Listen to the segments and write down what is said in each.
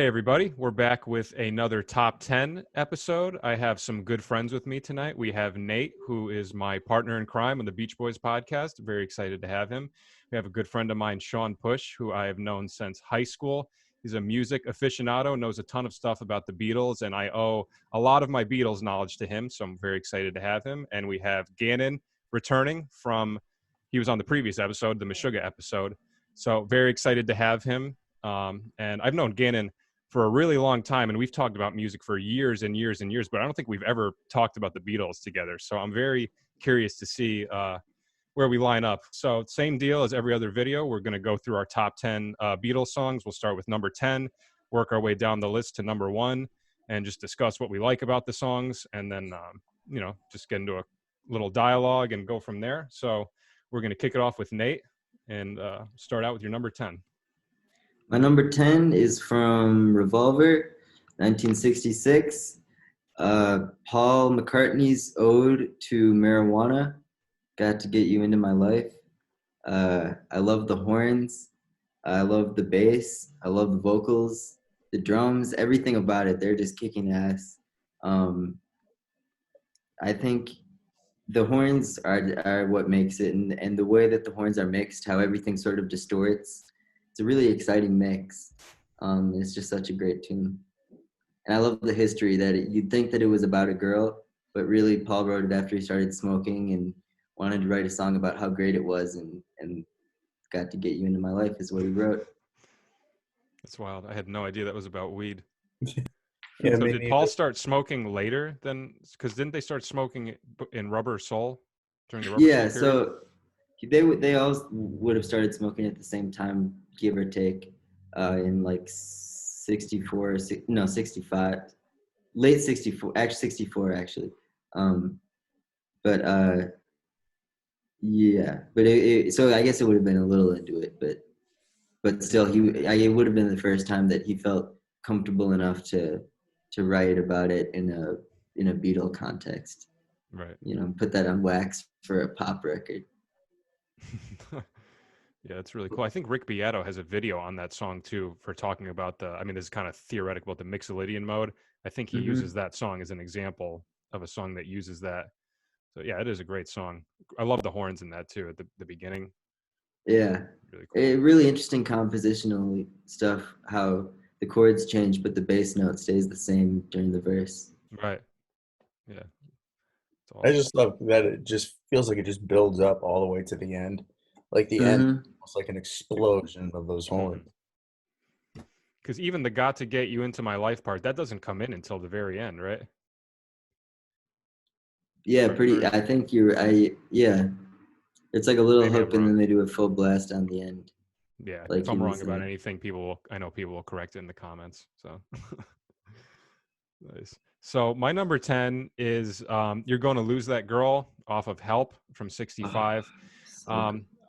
Hey, everybody. We're back with another top 10 episode. I have some good friends with me tonight. We have Nate, who is my partner in crime on the Beach Boys podcast. Very excited to have him. We have a good friend of mine, Sean Push, who I have known since high school. He's a music aficionado, knows a ton of stuff about the Beatles, and I owe a lot of my Beatles knowledge to him, so I'm very excited to have him. And we have Gannon returning from, he was on the previous episode, the Meshuggah episode. So very excited to have him. And I've known Gannon for a really long time, and we've talked about music for years and years and years, but I don't think we've ever talked about the Beatles together. So I'm very curious to see where we line up. So same deal as every other video. We're going to go through our top 10 Beatles songs. We'll start with number 10, work our way down the list to number 1, and just discuss what we like about the songs, and then, just get into a little dialogue and go from there. So we're going to kick it off with Nate and start out with your number 10. My number 10 is from Revolver, 1966. Paul McCartney's Ode to Marijuana, Got to Get You Into My Life. I love the horns. I love the bass. I love the vocals, the drums, everything about it. They're just kicking ass. I think the horns are what makes it, and the way that the horns are mixed, how everything sort of distorts. It's a really exciting mix. It's just such a great tune. And I love the history that you'd think that it was about a girl, but really Paul wrote it after he started smoking and wanted to write a song about how great it was, and Got to Get You Into My Life is what he wrote. That's wild. I had no idea that was about weed. Yeah, So did Paul start smoking later than, because didn't they start smoking in Rubber Soul during the Rubber Soul period? So they all would have started smoking at the same time, give or take, in like 64, no, 65, late 64, actually 64 actually. So I guess it would have been a little into it, but still it would have been the first time that he felt comfortable enough to write about it in a Beatle context. Right. Put that on wax for a pop record. Yeah, it's really cool. I think Rick Beato has a video on that song too for talking about this is kind of theoretical about the Mixolydian mode. I think he uses that song as an example of a song that uses that. So yeah, it is a great song. I love the horns in that too at the beginning. Yeah. Really cool. Really interesting compositional stuff, how the chords change, but the bass note stays the same during the verse. Right. Yeah. Awesome. I just love that it just feels like it just builds up all the way to the end. Like the end, almost like an explosion of those horns. Because even the Got to Get You Into My Life part, that doesn't come in until the very end, right? Yeah, I think yeah. It's like a little hook and then they do a full blast on the end. Yeah, like if I'm wrong about anything, I know people will correct it in the comments. So nice. So my number 10 is You're Gonna Lose That Girl off of Help from 65.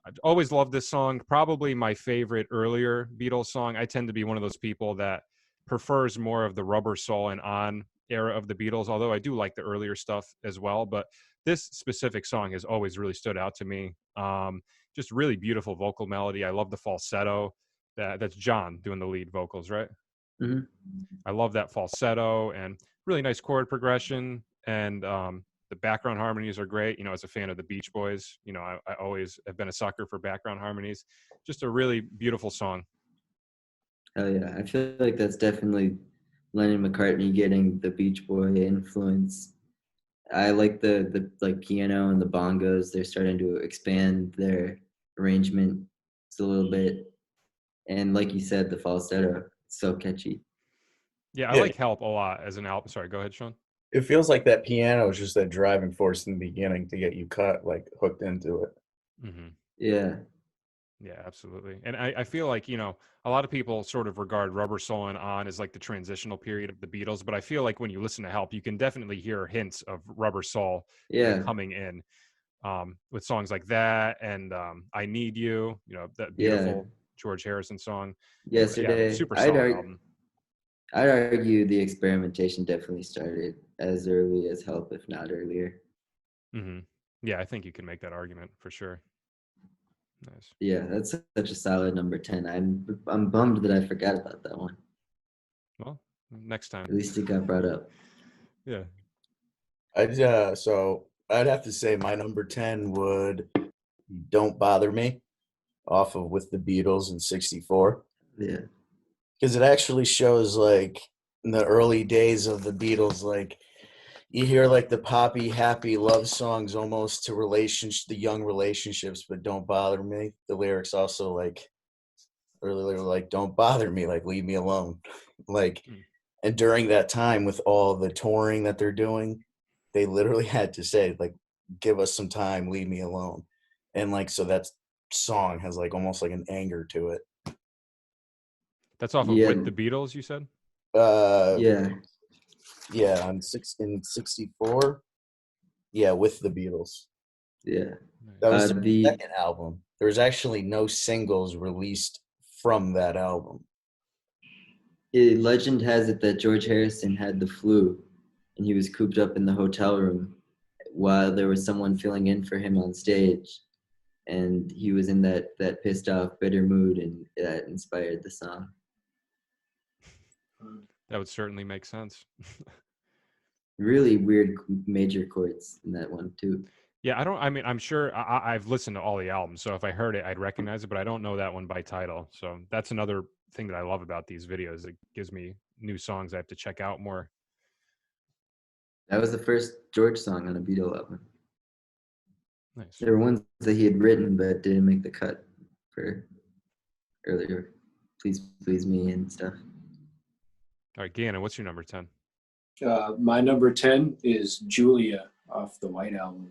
I've always loved this song. Probably my favorite earlier Beatles song. I tend to be one of those people that prefers more of the Rubber Soul and On era of the Beatles, although I do like the earlier stuff as well. But this specific song has always really stood out to me. Just really beautiful vocal melody. I love the falsetto. That's John doing the lead vocals, right? Mm-hmm. I love that falsetto and really nice chord progression, and the background harmonies are great. As a fan of the Beach Boys, I always have been a sucker for background harmonies. Just a really beautiful song. Oh yeah, I feel like that's definitely Lennon McCartney getting the Beach Boy influence. I like the like piano and the bongos. They're starting to expand their arrangement just a little bit, and like you said, the falsetto, so catchy. Yeah, I like Help a lot as an album. Sorry, go ahead, Sean. It feels like that piano is just that driving force in the beginning to get you hooked into it. Mm-hmm. Yeah. Yeah, absolutely. And I feel like, a lot of people sort of regard Rubber Soul and On as like the transitional period of the Beatles, but I feel like when you listen to Help, you can definitely hear hints of Rubber Soul coming in with songs like that and I Need You, that beautiful George Harrison song. Yesterday. Super solid album. I'd argue the experimentation definitely started as early as Help, if not earlier. Mm-hmm. Yeah, I think you can make that argument for sure. Nice. Yeah, that's such a solid number 10. I'm bummed that I forgot about that one. Well, next time. At least it got brought up. Yeah. So I'd have to say my number 10 would Don't Bother Me off of With the Beatles in 64. Yeah. Because it actually shows like in the early days of the Beatles, like you hear like the poppy, happy love songs almost to the young relationships, but Don't Bother Me. The lyrics also like earlier like Don't Bother Me, like leave me alone. Like, and during that time with all the touring that they're doing, they literally had to say like, give us some time, leave me alone. And like, so that song has like almost like an anger to it. That's off of With the Beatles, you said? Yeah. Yeah, in 64. Yeah, With the Beatles. Yeah. That was the second album. There was actually no singles released from that album. Legend has it that George Harrison had the flu and he was cooped up in the hotel room while there was someone filling in for him on stage. And he was in that pissed off, bitter mood, and that inspired the song. That would certainly make sense. Really weird major chords in that one too. Yeah, I'm sure I've listened to all the albums, so if I heard it, I'd recognize it, but I don't know that one by title. So that's another thing that I love about these videos. It gives me new songs I have to check out more. That was the first George song on a Beatle album. Nice. There were ones that he had written but didn't make the cut for earlier. Please Please Me and stuff. All right, Gannon, what's your number 10? My number 10 is Julia off the White Album.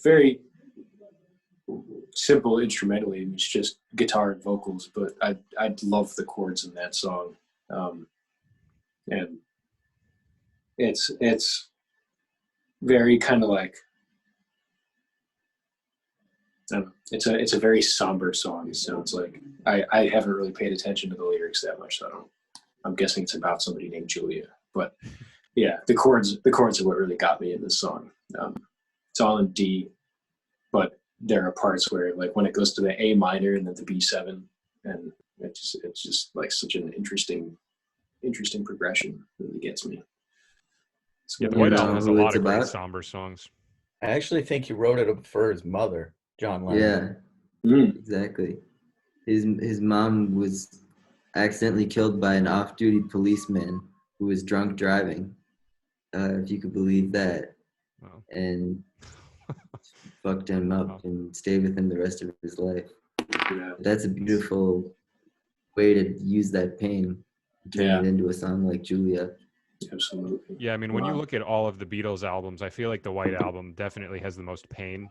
Very simple instrumentally. It's just guitar and vocals, but I love the chords in that song. And it's very kind of like, I don't know, it's a very somber song. It sounds like I haven't really paid attention to the lyrics that much, so I'm guessing it's about somebody named Julia. But yeah, the chords are what really got me in this song. It's all in D, but there are parts where like when it goes to the A minor and then the B7, and it's just like such an interesting progression. It really gets me. Yeah, the White Album has a lot of great somber songs. I actually think he wrote it for his mother, John Lennon. Yeah, exactly. His mom was accidentally killed by an off-duty policeman who was drunk driving, if you could believe that. Wow. And fucked him up and stayed with him the rest of his life. Yeah. That's a beautiful way to use that pain and turn it into a song like Julia. Absolutely. Yeah, I mean, when you look at all of the Beatles albums, I feel like the White Album definitely has the most pain,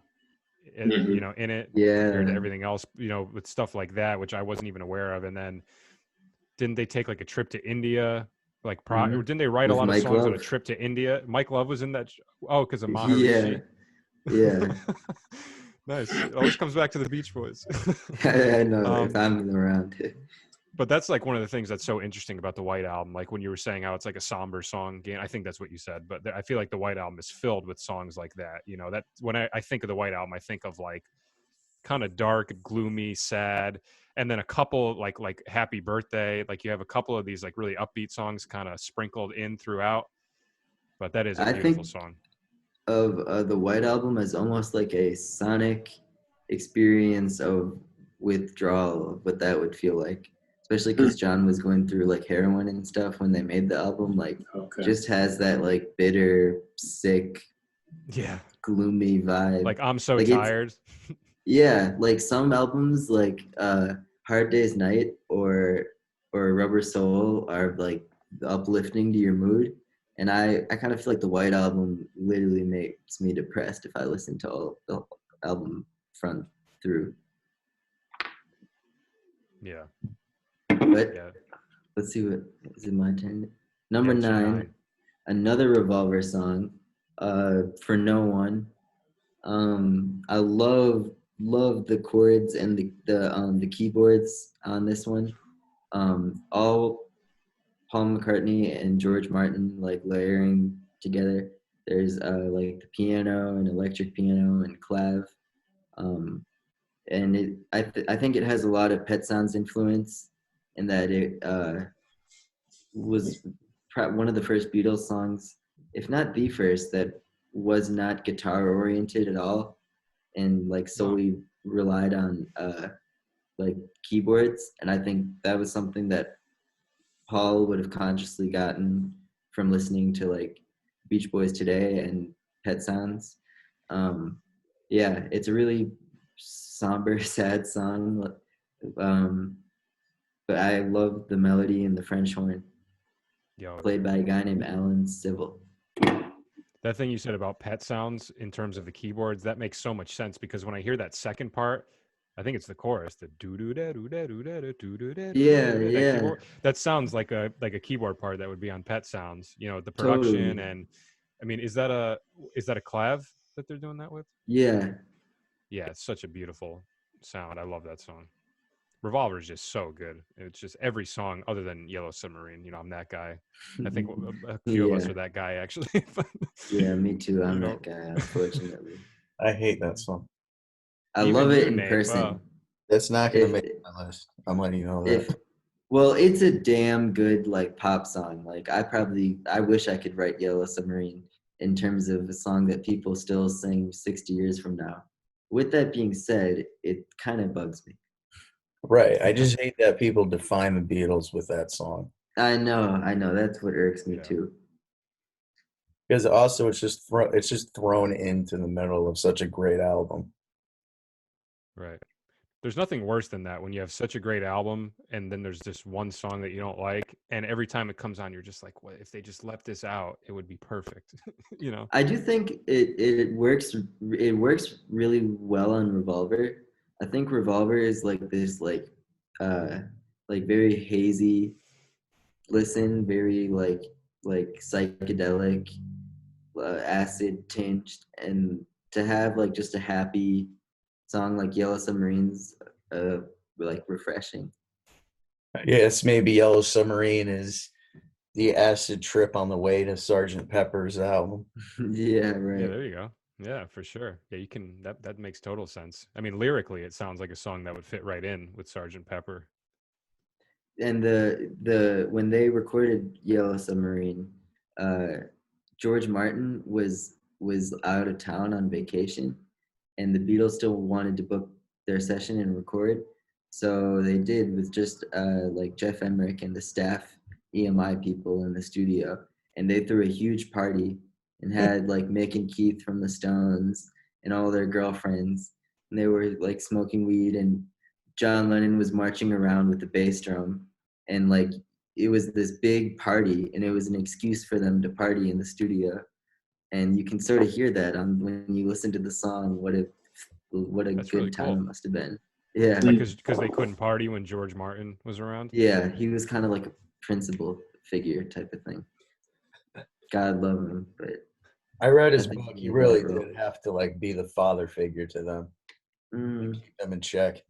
in it. Yeah. Compared to everything else, with stuff like that, which I wasn't even aware of. And then didn't they take like a trip to India? Like, didn't they write a lot of songs on a trip to India? Mike Love was in that. Because of Maharishi. Yeah. Nice. It always comes back to the Beach Boys. I know. If I'm around. But that's like one of the things that's so interesting about the White Album. Like when you were saying how it's like a somber song, I think that's what you said. But I feel like the White Album is filled with songs like that. That when I think of the White Album, I think of like kind of dark, gloomy, sad, and then a couple like Happy Birthday. Like you have a couple of these like really upbeat songs kind of sprinkled in throughout. But that is a beautiful song. Of the White Album as almost like a sonic experience of withdrawal of what that would feel like. Especially because John was going through like heroin and stuff when they made the album. Like, just has that like bitter, sick, gloomy vibe. Like I'm so tired. Yeah, like some albums like Hard Day's Night or Rubber Soul are like uplifting to your mood. And I kind of feel like the White Album literally makes me depressed if I listen to all the album front through. Yeah. But let's see what is it my turn. Number 9, another Revolver song, For No One. I love the chords and the keyboards on this one. All Paul McCartney and George Martin like layering together. There's like the piano and electric piano and clav. And I think it has a lot of Pet Sounds influence. and that it was one of the first Beatles songs, if not the first, that was not guitar oriented at all, and like solely relied on like keyboards. And I think that was something that Paul would have consciously gotten from listening to like Beach Boys Today and Pet Sounds. Yeah, it's a really somber, sad song, but I love the melody and the French horn, played by a guy named Alan Civil. That thing you said about Pet Sounds in terms of the keyboards, that makes so much sense, because when I hear that second part, I think it's the chorus, the do do da do da do da do do da. Yeah. That sounds like a keyboard part that would be on Pet Sounds. You know, the production. Totally. And I mean, is that a clav that they're doing that with? Yeah. Yeah, it's such a beautiful sound. I love that song. Revolver is just so good. It's just every song other than Yellow Submarine. You know, I'm that guy. I think a few of us are that guy, actually. Yeah, me too. I'm know, that guy, unfortunately. I hate that song. I Even love you, it in Nate. person. Wow. That's not going to make my list. I'm letting you know that. Well, it's a damn good like pop song. Like I wish I could write Yellow Submarine in terms of a song that people still sing 60 years from now. With that being said, it kind of bugs me. Right. I just hate that people define the Beatles with that song. I know. That's what irks me too. Because also it's just thrown into the middle of such a great album. Right. There's nothing worse than that, when you have such a great album and then there's this one song that you don't like, and every time it comes on, you're just like, what if they just left this out? It would be perfect. You know? I do think it works. It works really well on Revolver. I think Revolver is like this like very hazy listen, very like psychedelic, acid tinged, and to have like just a happy song like Yellow Submarine's like refreshing. Yes, maybe Yellow Submarine is the acid trip on the way to Sgt. Pepper's album. Yeah, right. Yeah, there you go. Yeah, for sure. Yeah, you can. That makes total sense. I mean, lyrically, it sounds like a song that would fit right in with Sgt. Pepper. And when they recorded Yellow Submarine, George Martin was out of town on vacation, and the Beatles still wanted to book their session and record, so they did, with just like Jeff Emmerich and the staff EMI people in the studio, and they threw a huge party and had like Mick and Keith from the Stones and all their girlfriends, and they were like smoking weed, and John Lennon was marching around with the bass drum, and like it was this big party, and it was an excuse for them to party in the studio. And you can sort of hear that on when you listen to the song. What a That's good really time cool. it must have been. Yeah, Because they couldn't party when George Martin was around. yeah, he was kind of like a principal figure type of thing. God love him, but I read his think book. he He did really that role. did have to like be the father figure to them, keep them in check.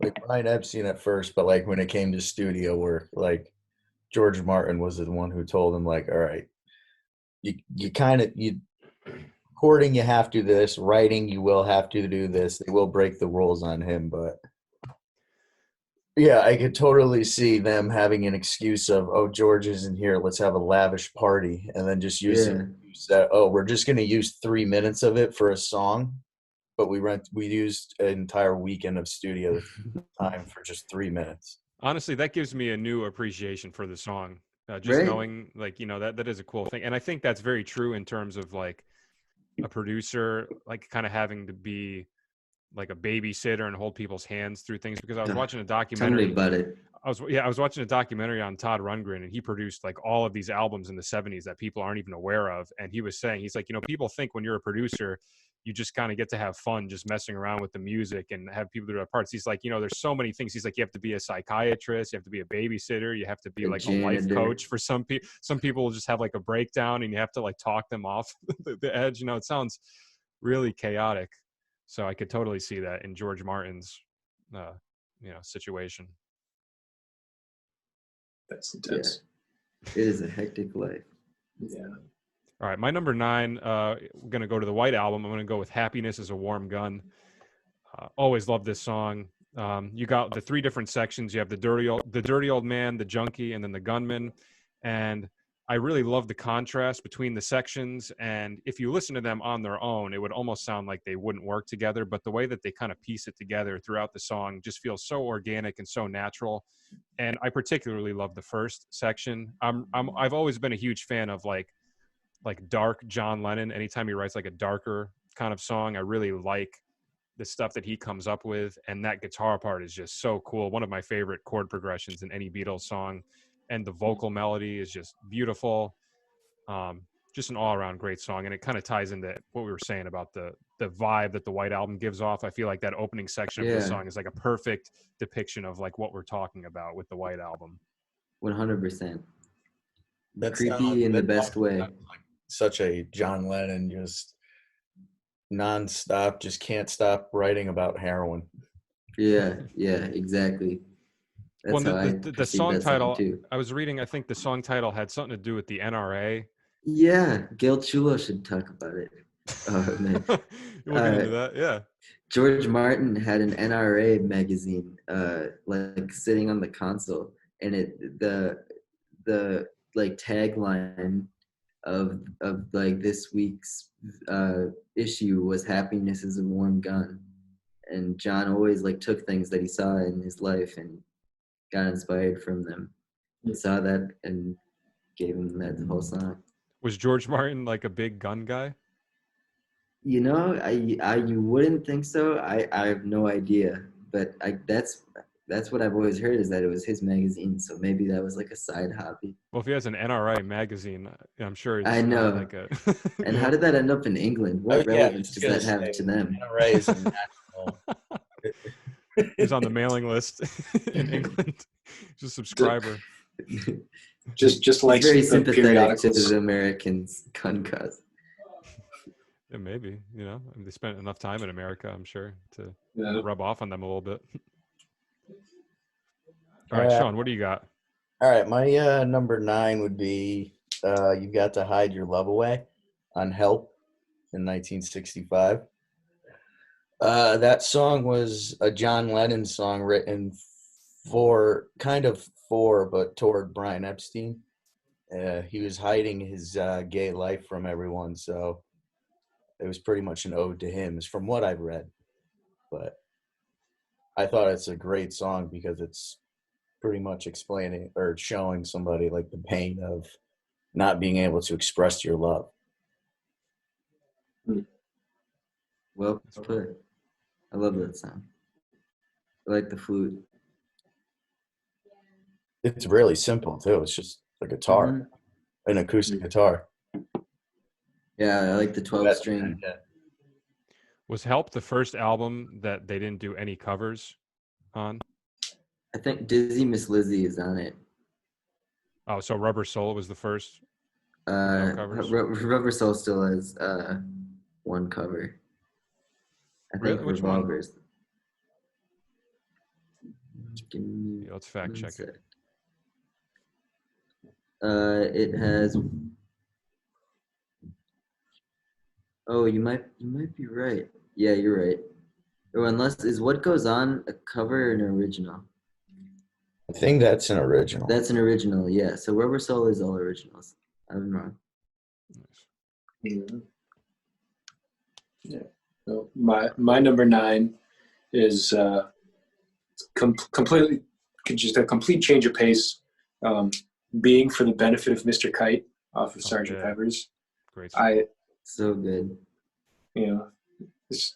Like Brian Epstein at first, but like when it came to studio work, like George Martin was the one who told him, like, all right, you kind of recording, you have to do this, writing, you will have to do this. They will break the rules on him, but yeah, I could totally see them having an excuse of, oh, George isn't here, let's have a lavish party, and then just use that. Oh, we're just going to use 3 minutes of it for a song, but we used an entire weekend of studio time for just 3 minutes. Honestly, that gives me a new appreciation for the song. Just Right. knowing, like, you know, that is a cool thing. And I think that's very true in terms of like a producer, like kind of having to be like a babysitter and hold people's hands through things. Because I was watching a documentary. Tell me about it. I was watching a documentary on Todd Rundgren, and he produced like all of these albums in the 70s that people aren't even aware of. And he was saying, he's like, you know, people think when you're a producer, you just kind of get to have fun just messing around with the music and have people do their parts. He's like, you know, there's so many things. He's like, you have to be a psychiatrist, you have to be a babysitter, you have to be like a life coach for some people. Some people will just have like a breakdown and you have to like talk them off the edge. You know, it sounds really chaotic. So I could totally see that in George Martin's, situation. That's intense. Yeah. It is a hectic life. Yeah. All right, my number 9, we're going to go to the White Album. I'm going to go with Happiness is a Warm Gun. Always love this song. You got the three different sections. You have the dirty old man, the junkie, and then the gunman. And I really love the contrast between the sections. And if you listen to them on their own, it would almost sound like they wouldn't work together. But the way that they kind of piece it together throughout the song just feels so organic and so natural. And I particularly love the first section. I've always been a huge fan of like dark John Lennon. Anytime he writes like a darker kind of song, I really like the stuff that he comes up with, and that guitar part is just so cool. One of my favorite chord progressions in any Beatles song, and the vocal melody is just beautiful. Just an all-around great song, and it kind of ties into what we were saying about the vibe that the White Album gives off. I feel like that opening section of the song is like a perfect depiction of like what we're talking about with the White Album. 100%. That's Creepy in the best way. Like such a John Lennon, just nonstop, just can't stop writing about heroin. Yeah, exactly. That's how the song title too. I was reading, I think the song title had something to do with the NRA. Yeah, Gail Chulo should talk about it. Oh man. We'll get into that, yeah. George Martin had an NRA magazine like sitting on the console, and the like tagline of like this week's issue was "Happiness is a warm gun," and John always like took things that he saw in his life and got inspired from them. He saw that and gave him that whole song. Was George Martin like a big gun guy? You know, you wouldn't think so. I have no idea, but that's what I've always heard, is that it was his magazine. So maybe that was like a side hobby. Well, if he has an NRA magazine, I'm sure it's I know. like a. And how did that end up in England? What relevance does that have to them? NRA is national. He's on the mailing list in England. He's a subscriber. Just like very sympathetic to the Americans' gun cause. Yeah, maybe, you know, they spent enough time in America, I'm sure, to rub off on them a little bit. All right, Sean, what do you got? All right, my number 9 would be "You've Got to Hide Your Love Away" on Help in 1965. That song was a John Lennon song written but toward Brian Epstein. He was hiding his gay life from everyone, so it was pretty much an ode to him, is from what I've read. But I thought it's a great song because it's pretty much explaining or showing somebody like the pain of not being able to express your love. Well put. I love that song. I like the flute. It's really simple too. It's just a guitar, an acoustic guitar. Yeah, I like the 12-string. Was Help the first album that they didn't do any covers on? I think Dizzy Miss Lizzy is on it. Oh, so Rubber Soul was the first? Rubber Soul still has one cover. I think Really? Which Revolver's. Yeah, let's fact check it. It has. Oh, you might be right. Yeah, you're right. Or unless, is What Goes On a cover or an original? I think that's an original. That's an original, yeah. So Rubber Soul is all originals. I'm wrong. Yeah. So my number 9 is completely just a complete change of pace. Being for the Benefit of Mr. Kite off of Sgt. Pepper's. Great. So good. You know, it's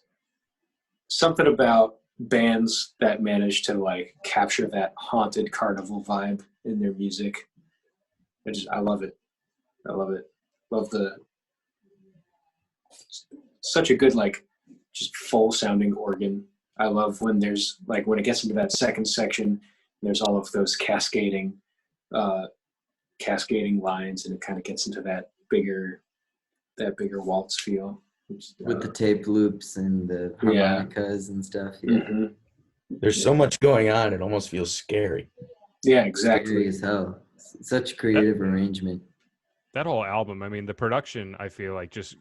something about bands that manage to like capture that haunted carnival vibe in their music. I love it. I love it. Love such a good, like, just full sounding organ. I love when there's like, when it gets into that second section, there's all of those cascading lines, and it kind of gets into that bigger waltz feel. With the tape loops and the harmonicas and stuff. Yeah. Mm-hmm. There's so much going on, it almost feels scary. Yeah, exactly. Scary as hell. Such creative arrangement. That whole album, I mean, the production, I feel like, just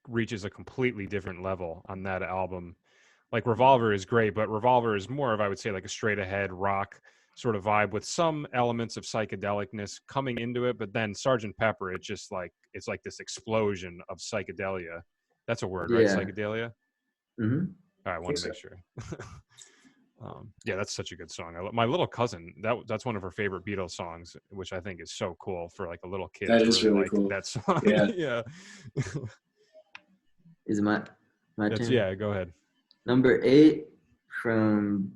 reaches a completely different level on that album. Like Revolver is great, but Revolver is more of, I would say, like a straight ahead rock sort of vibe with some elements of psychedelicness coming into it. But then Sergeant Pepper, it's just like, it's like this explosion of psychedelia. That's a word, right? Yeah. Psychedelia. Hmm. All right, I want to make sure. Yeah, that's such a good song. My little cousin, that's one of her favorite Beatles songs, which I think is so cool for like a little kid That to is really really like cool. that song. Yeah. Yeah. Is it my That's, turn? yeah, go ahead. Number 8 from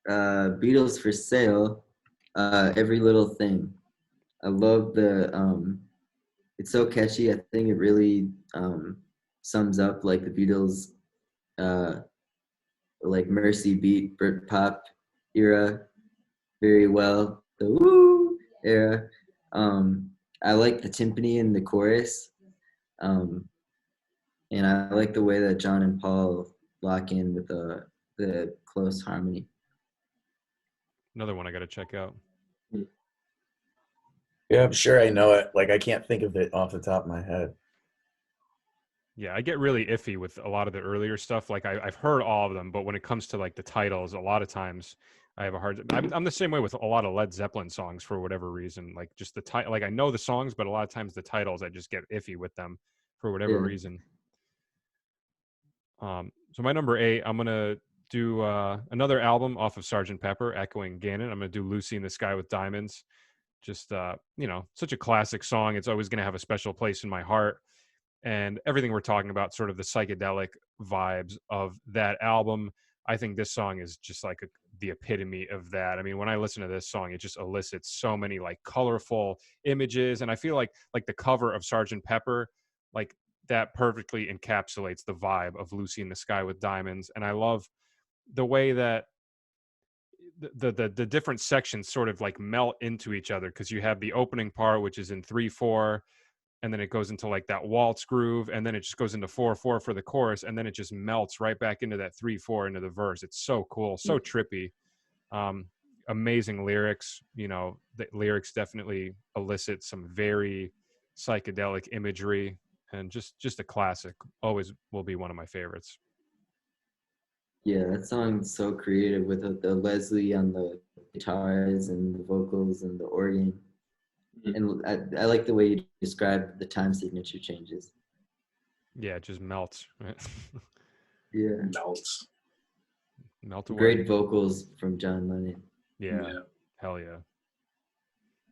Beatles for Sale, Every Little Thing. I love it's so catchy. I think it really sums up like the Beatles, uh, like Mercy beat, Britpop era very well. The woo era. I like the timpani in the chorus. Um, and I like the way that John and Paul lock in with the close harmony. Another one I got to check out. Yeah, I'm sure I know it. Like I can't think of it off the top of my head. Yeah, I get really iffy with a lot of the earlier stuff. Like I've heard all of them, but when it comes to like the titles, a lot of times I have a hard. I'm the same way with a lot of Led Zeppelin songs for whatever reason. Like just the title, like I know the songs, but a lot of times the titles I just get iffy with them for whatever Yeah. reason. So my number 8, I'm gonna do another album off of Sergeant Pepper, echoing Gannon. I'm gonna do Lucy in the Sky with Diamonds. Just such a classic song. It's always gonna have a special place in my heart. And everything we're talking about, sort of the psychedelic vibes of that album, I think this song is just like the epitome of that. I mean, when I listen to this song, it just elicits so many like colorful images, and I feel like the cover of Sergeant Pepper, like that perfectly encapsulates the vibe of Lucy in the Sky with Diamonds. And I love the way that the different sections sort of like melt into each other, because you have the opening part, which is in 3/4, and then it goes into like that waltz groove, and then it just goes into 4/4 for the chorus, and then it just melts right back into that 3/4 into the verse. It's so cool, so trippy. Amazing lyrics. The lyrics definitely elicit some very psychedelic imagery, and just a classic. Always will be one of my favorites. Yeah, that song's so creative with the Leslie on the guitars and the vocals and the organ. And I like the way you described the time signature changes. Yeah, it just melts. Right? Yeah. Melts. Melt away. Great vocals from John Lennon. Yeah. Hell yeah.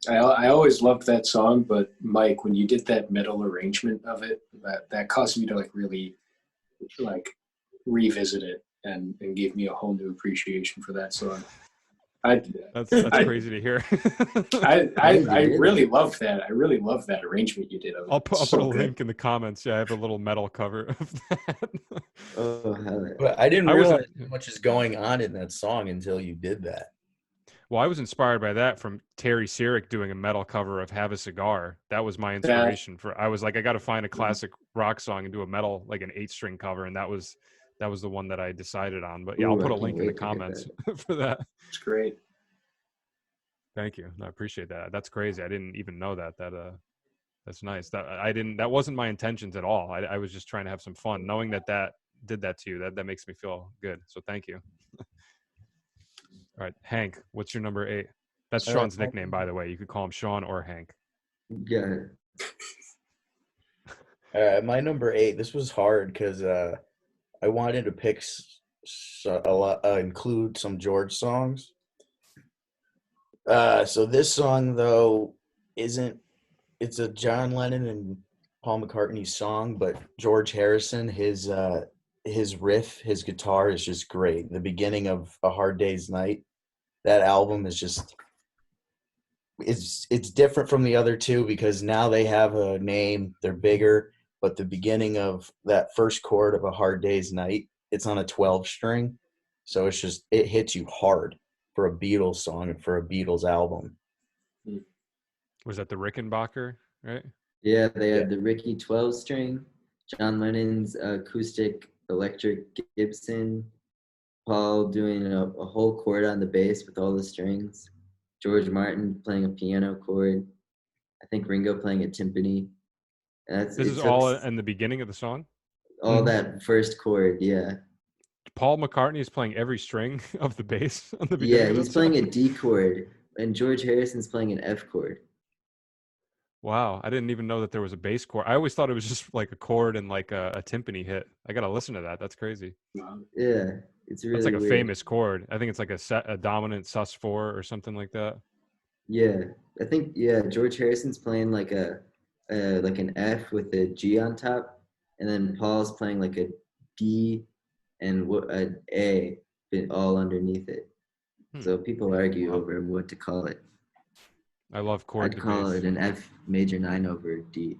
I always loved that song, but Mike, when you did that metal arrangement of it, that caused me to like really like revisit it and give me a whole new appreciation for that song. That's crazy to hear. I really love that. I really love that arrangement you did of it. I'll put a link in the comments. Yeah, I have a little metal cover of that. Oh, hell yeah. But I didn't realize how much is going on in that song until you did that. Well, I was inspired by that from Terry Sierick doing a metal cover of Have a Cigar. That was my inspiration I was like, I got to find a classic rock song and do a metal, like an 8-string cover. And that was the one that I decided on. But yeah, I'll put a link in the comments for that. It's great. Thank you. I appreciate that. That's crazy. I didn't even know that. That's nice. That wasn't my intentions at all. I was just trying to have some fun. Knowing that did that to you, that makes me feel good. So thank you. All right, Hank, what's your number 8? That's Sean's nickname, by the way. You could call him Sean or Hank. Yeah. My number 8, this was hard because I wanted to pick include some George songs. So this song, though, it's a John Lennon and Paul McCartney song, but George Harrison, his riff, his guitar is just great. The beginning of A Hard Day's Night, that album is just, it's different from the other two because now they have a name, they're bigger, but the beginning of that first chord of A Hard Day's Night, it's on a 12-string. So it hits you hard for a Beatles song and for a Beatles album. Was that the Rickenbacker, right? Yeah, they had the Ricky 12-string, John Lennon's acoustic electric Gibson, Paul doing a whole chord on the bass with all the strings, George Martin playing a piano chord, I think Ringo playing a timpani. This is all in the beginning of the song? All that first chord, yeah. Paul McCartney is playing every string of the bass on the beginning Yeah, of he's that playing song? a D chord, and George Harrison's playing an F chord. Wow, I didn't even know that there was a bass chord. I always thought it was just like a chord and like a timpani hit. I gotta listen to that. That's crazy. Yeah, it's That's like really a weird. famous chord. I think it's like a dominant sus4 or something like that. Yeah, I think George Harrison's playing like like an F with a G on top, and then Paul's playing like a D and an A, but all underneath it. Hmm. So people argue over what to call it. I love chord I'd call debates. it an F major 9 over D,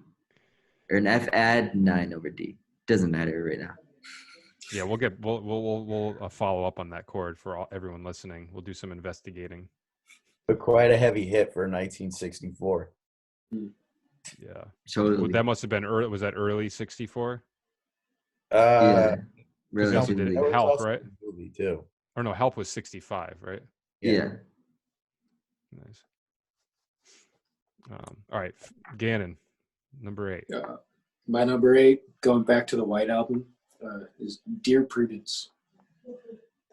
or an F add 9 over D. Doesn't matter right now. Yeah, we'll follow up on that chord for everyone listening. We'll do some investigating. But quite a heavy hit for 1964. Yeah, Totally. that must have been early. Was that early '64? Yeah, Because they also relatively. did That was Help, also right? a movie too. Or no, Help was '65, right? Yeah. Nice. All right, Gannon, number 8. My number 8, going back to the White Album, is Dear Prudence.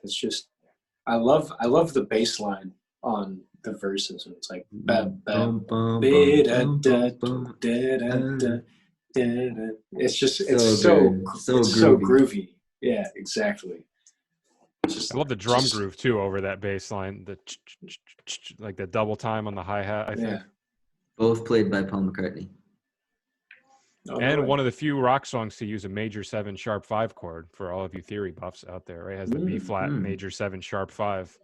It's just I love the bass line on the verses, and it's like it's just it's so groovy. Yeah, exactly. It's just I love the drum groove too over that bass line. The like the double time on the hi-hat, I think. Both played by Paul McCartney. And one of the few rock songs to use a major 7 sharp 5 chord for all of you theory buffs out there, right? It has the B flat major 7 sharp 5.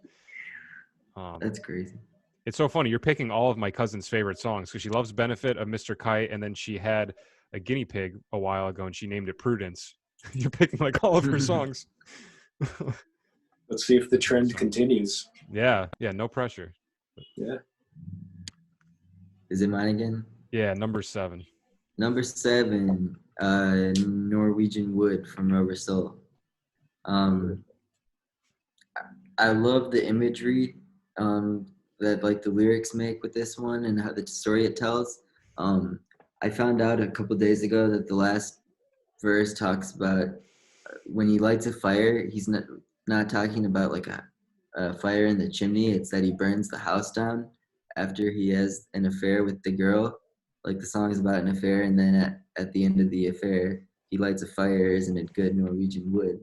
That's crazy. It's so funny. You're picking all of my cousin's favorite songs because she loves Benefit of Mr. Kite, and then she had a guinea pig a while ago and she named it Prudence. You're picking like all of her songs. Let's see if the trend continues. Yeah, no pressure. Yeah. Is it mine again? Yeah, number 7. Number 7, Norwegian Wood from Rubber Soul. I love the imagery that like the lyrics make with this one and how the story it tells. I found out a couple days ago that the last verse talks about when he lights a fire, he's not talking about like a fire in the chimney. It's that he burns the house down after he has an affair with the girl. Like the song is about an affair, and then at the end of the affair, he lights a fire. Isn't it good Norwegian wood?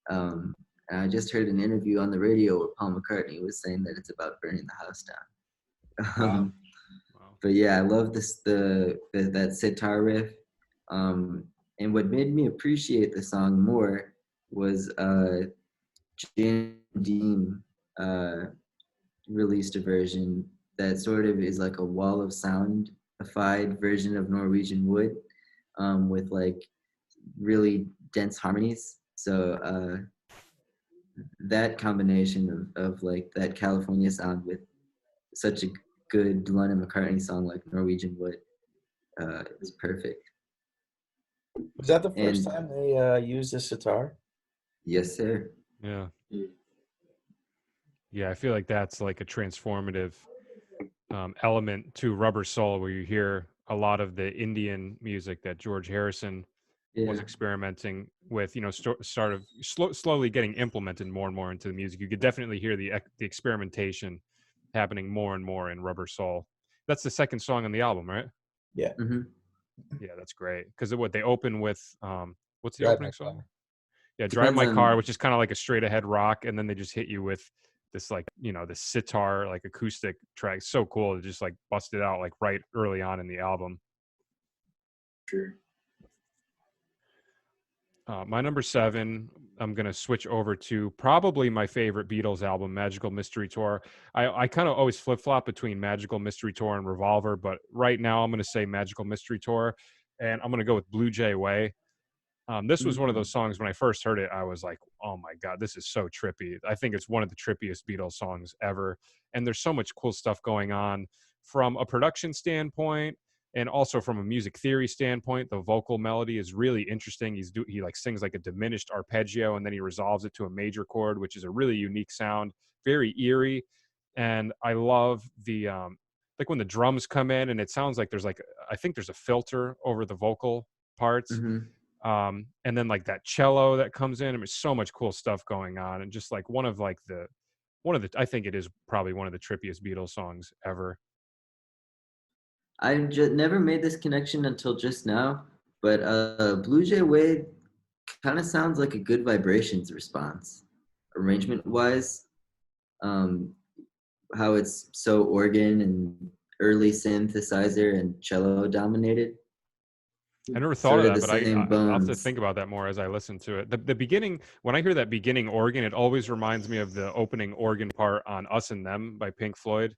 And I just heard an interview on the radio where Paul McCartney was saying that it's about burning the house down. Wow. But yeah, I love that sitar riff. And what made me appreciate the song more was Jan Dean released a version that sort of is like a wall of sound-ified version of Norwegian Wood with like really dense harmonies. So that combination of like that California sound with such a good Lennon McCartney song like Norwegian Wood is perfect. Was that the first time they used the sitar? Yes, sir. Yeah. Yeah, I feel like that's like a transformative element to Rubber Soul, where you hear a lot of the Indian music that George Harrison was experimenting with, slowly getting implemented more and more into the music. You could definitely hear the experimentation happening more and more in Rubber Soul. That's the second song on the album, right? Yeah. Mm-hmm. Yeah, that's great. Because what they open with, what's the Drive opening My song? Car. Yeah, Drive My Depends Car, on- which is kind of like a straight ahead rock, and then they just hit you with this like, this sitar like acoustic track. So cool to just like bust it out like right early on in the album. Sure. My number 7, I'm going to switch over to probably my favorite Beatles album, Magical Mystery Tour. I kind of always flip-flop between Magical Mystery Tour and Revolver, but right now I'm going to say Magical Mystery Tour, and I'm going to go with Blue Jay Way. This was one of those songs, when I first heard it, I was like, oh my God, this is so trippy. I think it's one of the trippiest Beatles songs ever, and there's so much cool stuff going on from a production standpoint. And also from a music theory standpoint, the vocal melody is really interesting. He like sings like a diminished arpeggio, and then he resolves it to a major chord, which is a really unique sound, very eerie. And I love the like when the drums come in, and it sounds like I think there's a filter over the vocal parts. Mm-hmm. And then like that cello that comes in. I mean, so much cool stuff going on, and just like I think it is probably one of the trippiest Beatles songs ever. I just never made this connection until just now, but Blue Jay Way kind of sounds like a Good Vibrations response, arrangement wise. Um, how it's so organ and early synthesizer and cello dominated. I never thought Sort of of that, the but same I'll have to bones. think about that more as I listen to it. The beginning, when I hear that beginning organ, it always reminds me of the opening organ part on Us and Them by Pink Floyd.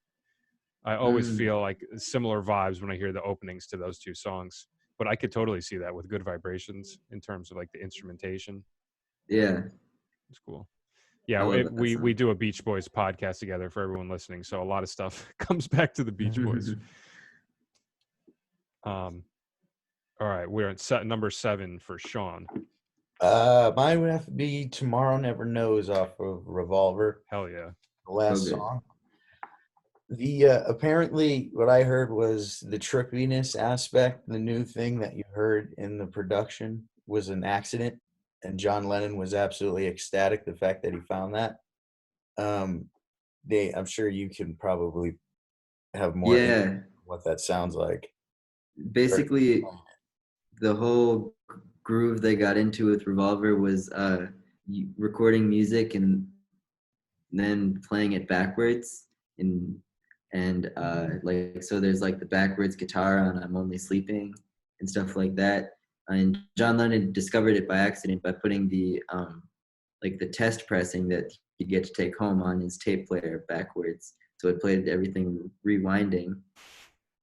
I always feel like similar vibes when I hear the openings to those two songs. But I could totally see that with Good Vibrations in terms of like the instrumentation. Yeah, It's cool. I Yeah, love that we song. do a Beach Boys podcast together for everyone listening, so a lot of stuff comes back to the Beach Boys. All right, we're at number 7 for Sean. Mine would have to be Tomorrow Never Knows off of Revolver, Hell yeah. the last Okay. song. The apparently what I heard was the trippiness aspect. The new thing that you heard in the production was an accident, and John Lennon was absolutely ecstatic the fact that he found that. I'm sure you can probably have more insight Yeah, on what that sounds like. basically the whole groove they got into with Revolver was recording music and then playing it backwards and like so there's like the backwards guitar on I'm Only Sleeping and stuff like that. And John Lennon discovered it by accident by putting the like the test pressing that he'd get to take home on his tape player backwards. So it played everything rewinding.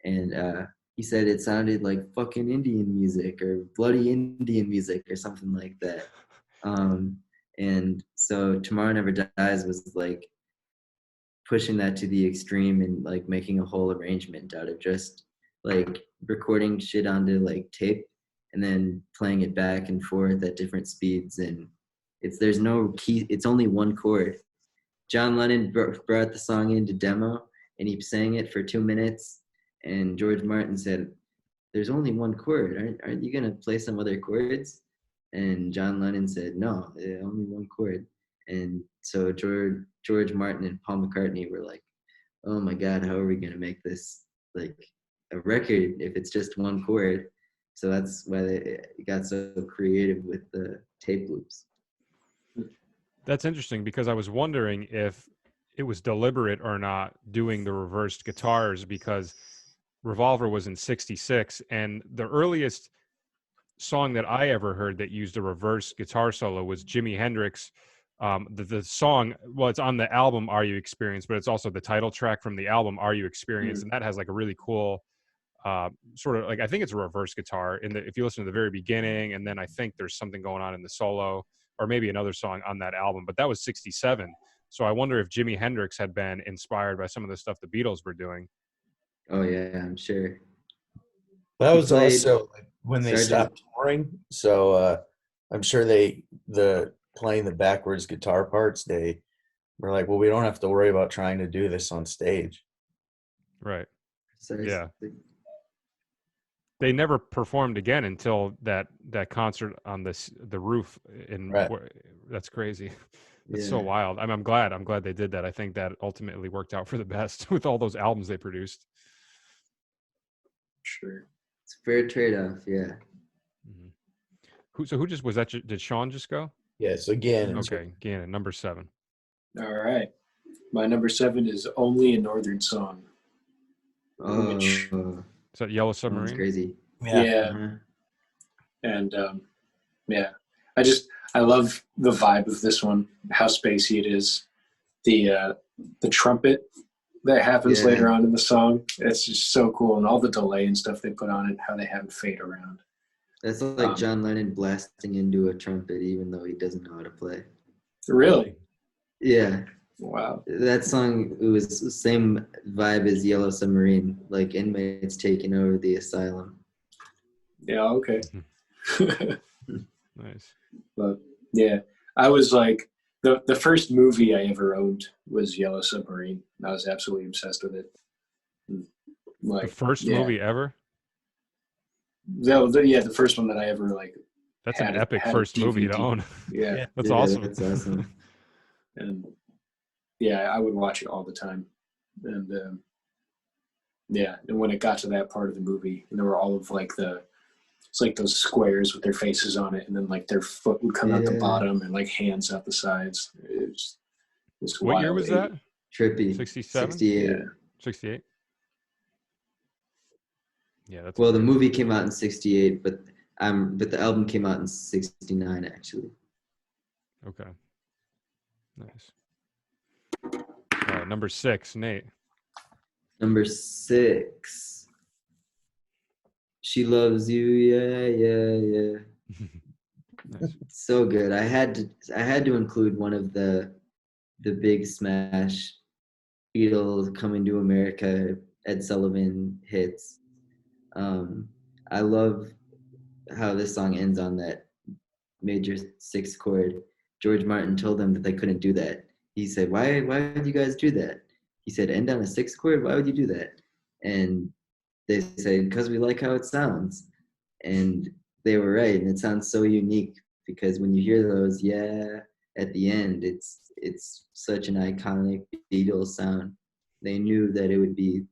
And he said it sounded like fucking Indian music or bloody Indian music or something like that. And so Tomorrow Never Dies was like pushing that to the extreme and like making a whole arrangement out of just like recording shit onto like tape and then playing it back and forth at different speeds. And there's no key, it's only one chord. John Lennon brought the song into demo and he sang it for 2 minutes. And George Martin said, "There's only one chord. Aren't you gonna play some other chords?" And John Lennon said, "No, only one chord." And so George Martin and Paul McCartney were like, "Oh my God, how are we gonna make this like a record if it's just one chord?" So that's why they got so creative with the tape loops. That's interesting because I was wondering if it was deliberate or not doing the reversed guitars, because Revolver was in 66 and the earliest song that I ever heard that used a reverse guitar solo was Jimi Hendrix. The song, well, it's on the album Are You Experienced, but it's also the title track from the album Are You Experienced, and that has like a really cool sort of like, I think it's a reverse guitar if you listen to the very beginning, and then I think there's something going on in the solo or maybe another song on that album, but that was 67. So I wonder if Jimi Hendrix had been inspired by some of the stuff the Beatles were doing. Oh yeah, I'm sure. That He was played also when they Sergeant. stopped touring. So I'm sure the playing the backwards guitar parts, they were like, well, we don't have to worry about trying to do this on stage. Right. Sergeant. Yeah. They never performed again until that concert on the roof in Right. That's crazy. That's Yeah. so wild. I'm glad they did that. I think that ultimately worked out for the best with all those albums they produced. Sure. It's a fair trade-off, yeah. Mm-hmm. Who just was that? Did Sean just go? Yes, again. Okay, Gannon, number 7. All right. My number 7 is Only a Northern Song. Which, Is that Yellow Sounds Submarine? crazy. yeah. Uh-huh. And yeah, I love the vibe of this one, how spacey it is. The trumpet that happens later on in the song, it's just so cool. And all the delay and stuff they put on it, how they have it fade around. That's like John Lennon blasting into a trumpet even though he doesn't know how to play. Really? Yeah. Wow. That song, it was the same vibe as Yellow Submarine, like inmates taking over the asylum. Yeah, okay. Nice. But yeah, I was like, the first movie I ever owned was Yellow Submarine. I was absolutely obsessed with it. Like, The first movie ever? The first one that I ever like That's an epic had a first movie to DVD. own. Yeah. That's Yeah, awesome. That's awesome. And yeah, I would watch it all the time. And yeah, and when it got to that part of the movie, and there were all of like it's like those squares with their faces on it, and then like their foot would come out the Yeah. bottom and like hands out the sides. It's What year wild. was that? Trippy. 67? 68. Yeah. 68? Yeah, that's Well, the amazing. movie came out in 68, but the album came out in 69 actually. Okay. Nice. All right, number 6, Nate. Number 6. She Loves You. Yeah. Nice. So good. I had to include one of the big smash Beatles Coming to America Ed Sullivan hits. I love how this song ends on that major 6th chord. George Martin told them that they couldn't do that. He said, why would you guys do that? He said, end on a 6th chord? Why would you do that? And they said, because we like how it sounds. And they were right. And it sounds so unique because when you hear those, yeah, at the end, it's such an iconic Beatles sound. They knew that it would be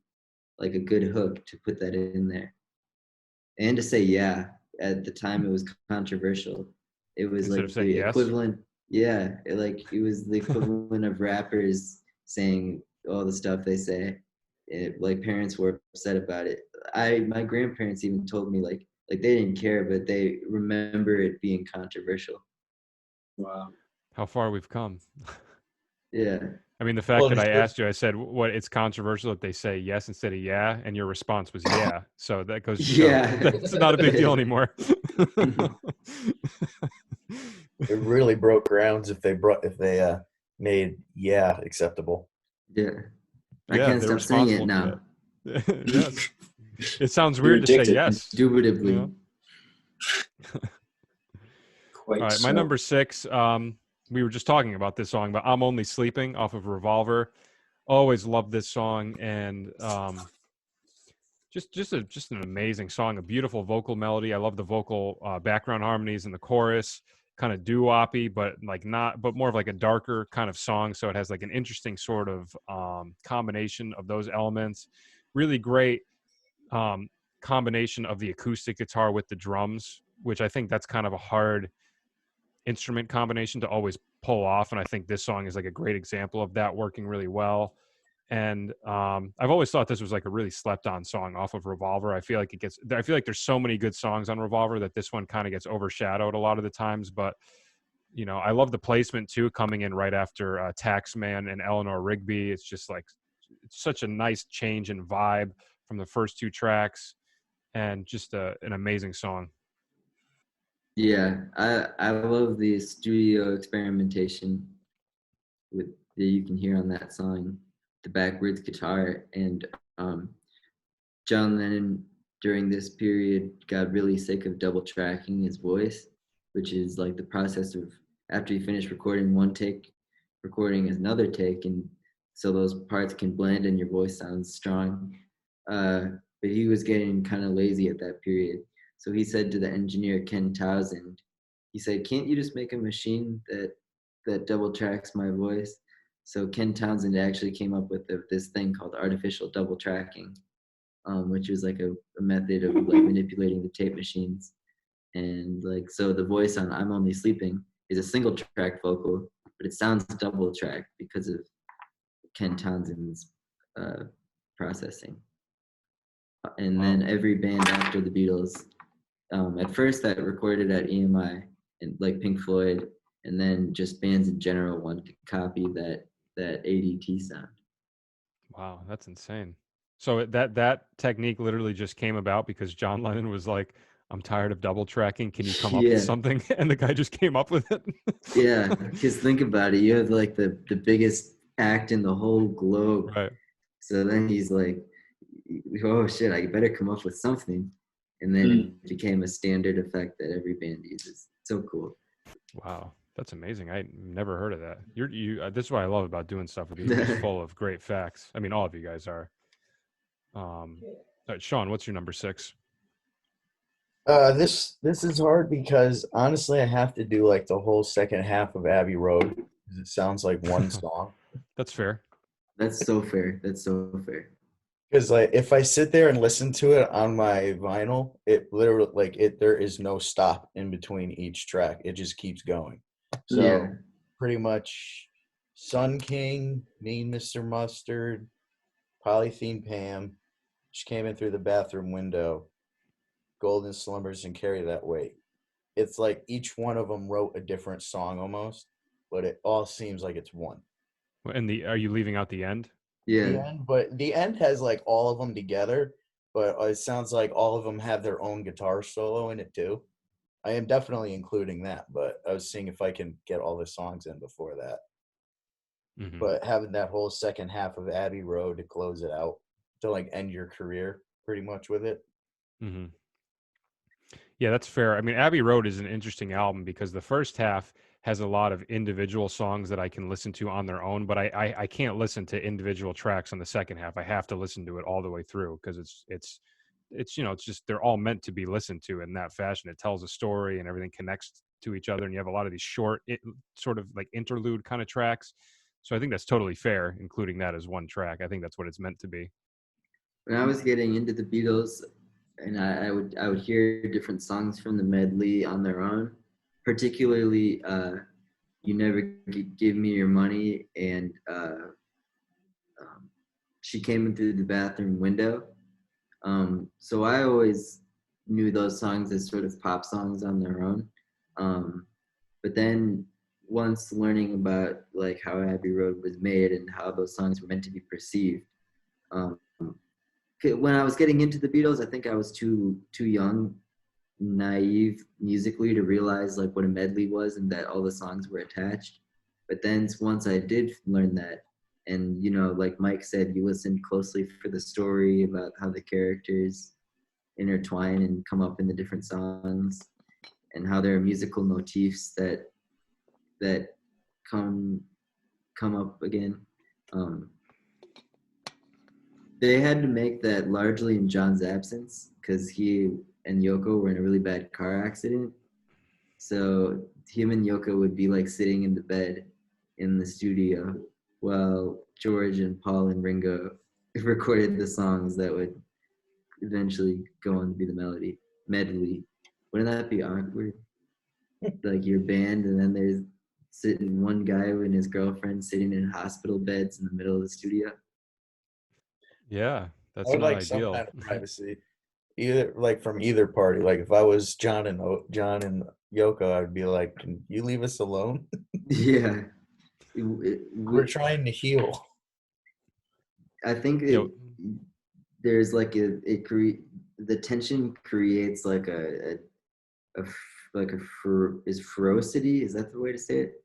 like a good hook to put that in there. And to say yeah, at the time it was controversial. It was Instead like of saying the yes? equivalent, yeah, it was the equivalent of rappers saying all the stuff they say. Like parents were upset about it. My grandparents even told me like they didn't care, but they remember it being controversial. Wow. How far we've come. Yeah. I mean, the fact Well, that I this- asked you, I said, what, it's controversial that they say yes instead of yeah, and your response was yeah. So that goes to show Yeah. that's not a big deal anymore. It really broke grounds if they made yeah acceptable. Yeah. I Yeah, can't they're stop saying it responsible for now. that. Yes. It sounds You're weird to say addicted. yes. Indubitably. You know? Quite All right, my so. number 6. We were just talking about this song, but "I'm Only Sleeping" off of Revolver. Always loved this song, and just an amazing song. A beautiful vocal melody. I love the vocal background harmonies in the chorus. Kind of doo-woppy, but more of like a darker kind of song. So it has like an interesting sort of combination of those elements. Really great combination of the acoustic guitar with the drums, which I think that's kind of a hard instrument combination to always pull off, and I think this song is like a great example of that working really well. And I've always thought this was like a really slept on song off of Revolver. I feel like there's so many good songs on Revolver that this one kind of gets overshadowed a lot of the times, but I love the placement too, coming in right after Taxman and Eleanor Rigby. It's just like it's such a nice change in vibe from the first 2 tracks, and just an amazing song. Yeah, I love the studio experimentation with that you can hear on that song, the backwards guitar, and John Lennon during this period got really sick of double tracking his voice, which is like the process of after you finish recording one take, recording another take, and so those parts can blend and your voice sounds strong. But he was getting kind of lazy at that period. So he said to the engineer Ken Townsend, he said, "Can't you just make a machine that double tracks my voice?" So Ken Townsend actually came up with this thing called artificial double tracking, which is like a method of like manipulating the tape machines. And like so, the voice on "I'm Only Sleeping" is a single track vocal, but it sounds double tracked because of Ken Townsend's processing. And then every band after the Beatles, at first that recorded at EMI and like Pink Floyd, and then just bands in general wanted to copy that ADT sound. Wow, that's insane. So that technique literally just came about because John Lennon was like, "I'm tired of double tracking. Can you come up with Yeah. something?" And the guy just came up with it. Yeah, because think about it, you have like the biggest act in the whole globe. Right. So then he's like, "Oh shit, I better come up with something," and then it became a standard effect that every band uses. So cool. Wow, that's amazing. I never heard of that. This is what I love about doing stuff with you. You're just full of great facts. I mean, all of you guys are. All right, Sean, what's your number 6? This is hard because honestly, I have to do like the whole second half of Abbey Road because it sounds like one song. That's fair. That's so fair. That's so fair. Because like if I sit there and listen to it on my vinyl, it literally like it there is no stop in between each track. It just keeps going. So Yeah. pretty much Sun King, Mean Mr. Mustard, Polythene Pam, she came in through the bathroom window, Golden Slumbers and Carry That Weight. It's like each one of them wrote a different song almost, but it all seems like it's one. And are you leaving out the end? The Yeah. end, but the end has like all of them together, but it sounds like all of them have their own guitar solo in it too. I am definitely including that, but I was seeing if I can get all the songs in before that. Mm-hmm. But having that whole second half of Abbey Road to close it out, to like end your career pretty much with it. Mm-hmm. Yeah, that's fair. I mean, Abbey Road is an interesting album because the first half has a lot of individual songs that I can listen to on their own, but I can't listen to individual tracks on the second half. I have to listen to it all the way through because it's it's just they're all meant to be listened to in that fashion. It tells a story and everything connects to each other, and you have a lot of these short, sort of like interlude kind of tracks. So I think that's totally fair, including that as one track. I think that's what it's meant to be. When I was getting into the Beatles, and I would hear different songs from the medley on their own, particularly "You Never Give Me Your Money" and "She Came In Through the Bathroom Window." So I always knew those songs as sort of pop songs on their own. But then once learning about like how Abbey Road was made and how those songs were meant to be perceived, um, when I was getting into the Beatles, I think I was too young, naive musically to realize like what a medley was and that all the songs were attached. But then once I did learn that, and like Mike said, you listen closely for the story about how the characters intertwine and come up in the different songs, and how there are musical motifs that come up again. They had to make that largely in John's absence because he and Yoko were in a really bad car accident. So him and Yoko would be like sitting in the bed in the studio while George and Paul and Ringo recorded the songs that would eventually go on to be the medley. Wouldn't that be awkward? Like your band, and then there's sitting one guy and his girlfriend sitting in hospital beds in the middle of the studio. Yeah, I that's would not like some ideal. kind of privacy, either like from either party. Like if I was John and Yoko, I'd be like, "Can you leave us alone? Yeah, We're trying to heal." I think Yo, there's like the tension creates like is ferocity, is that the way to say it,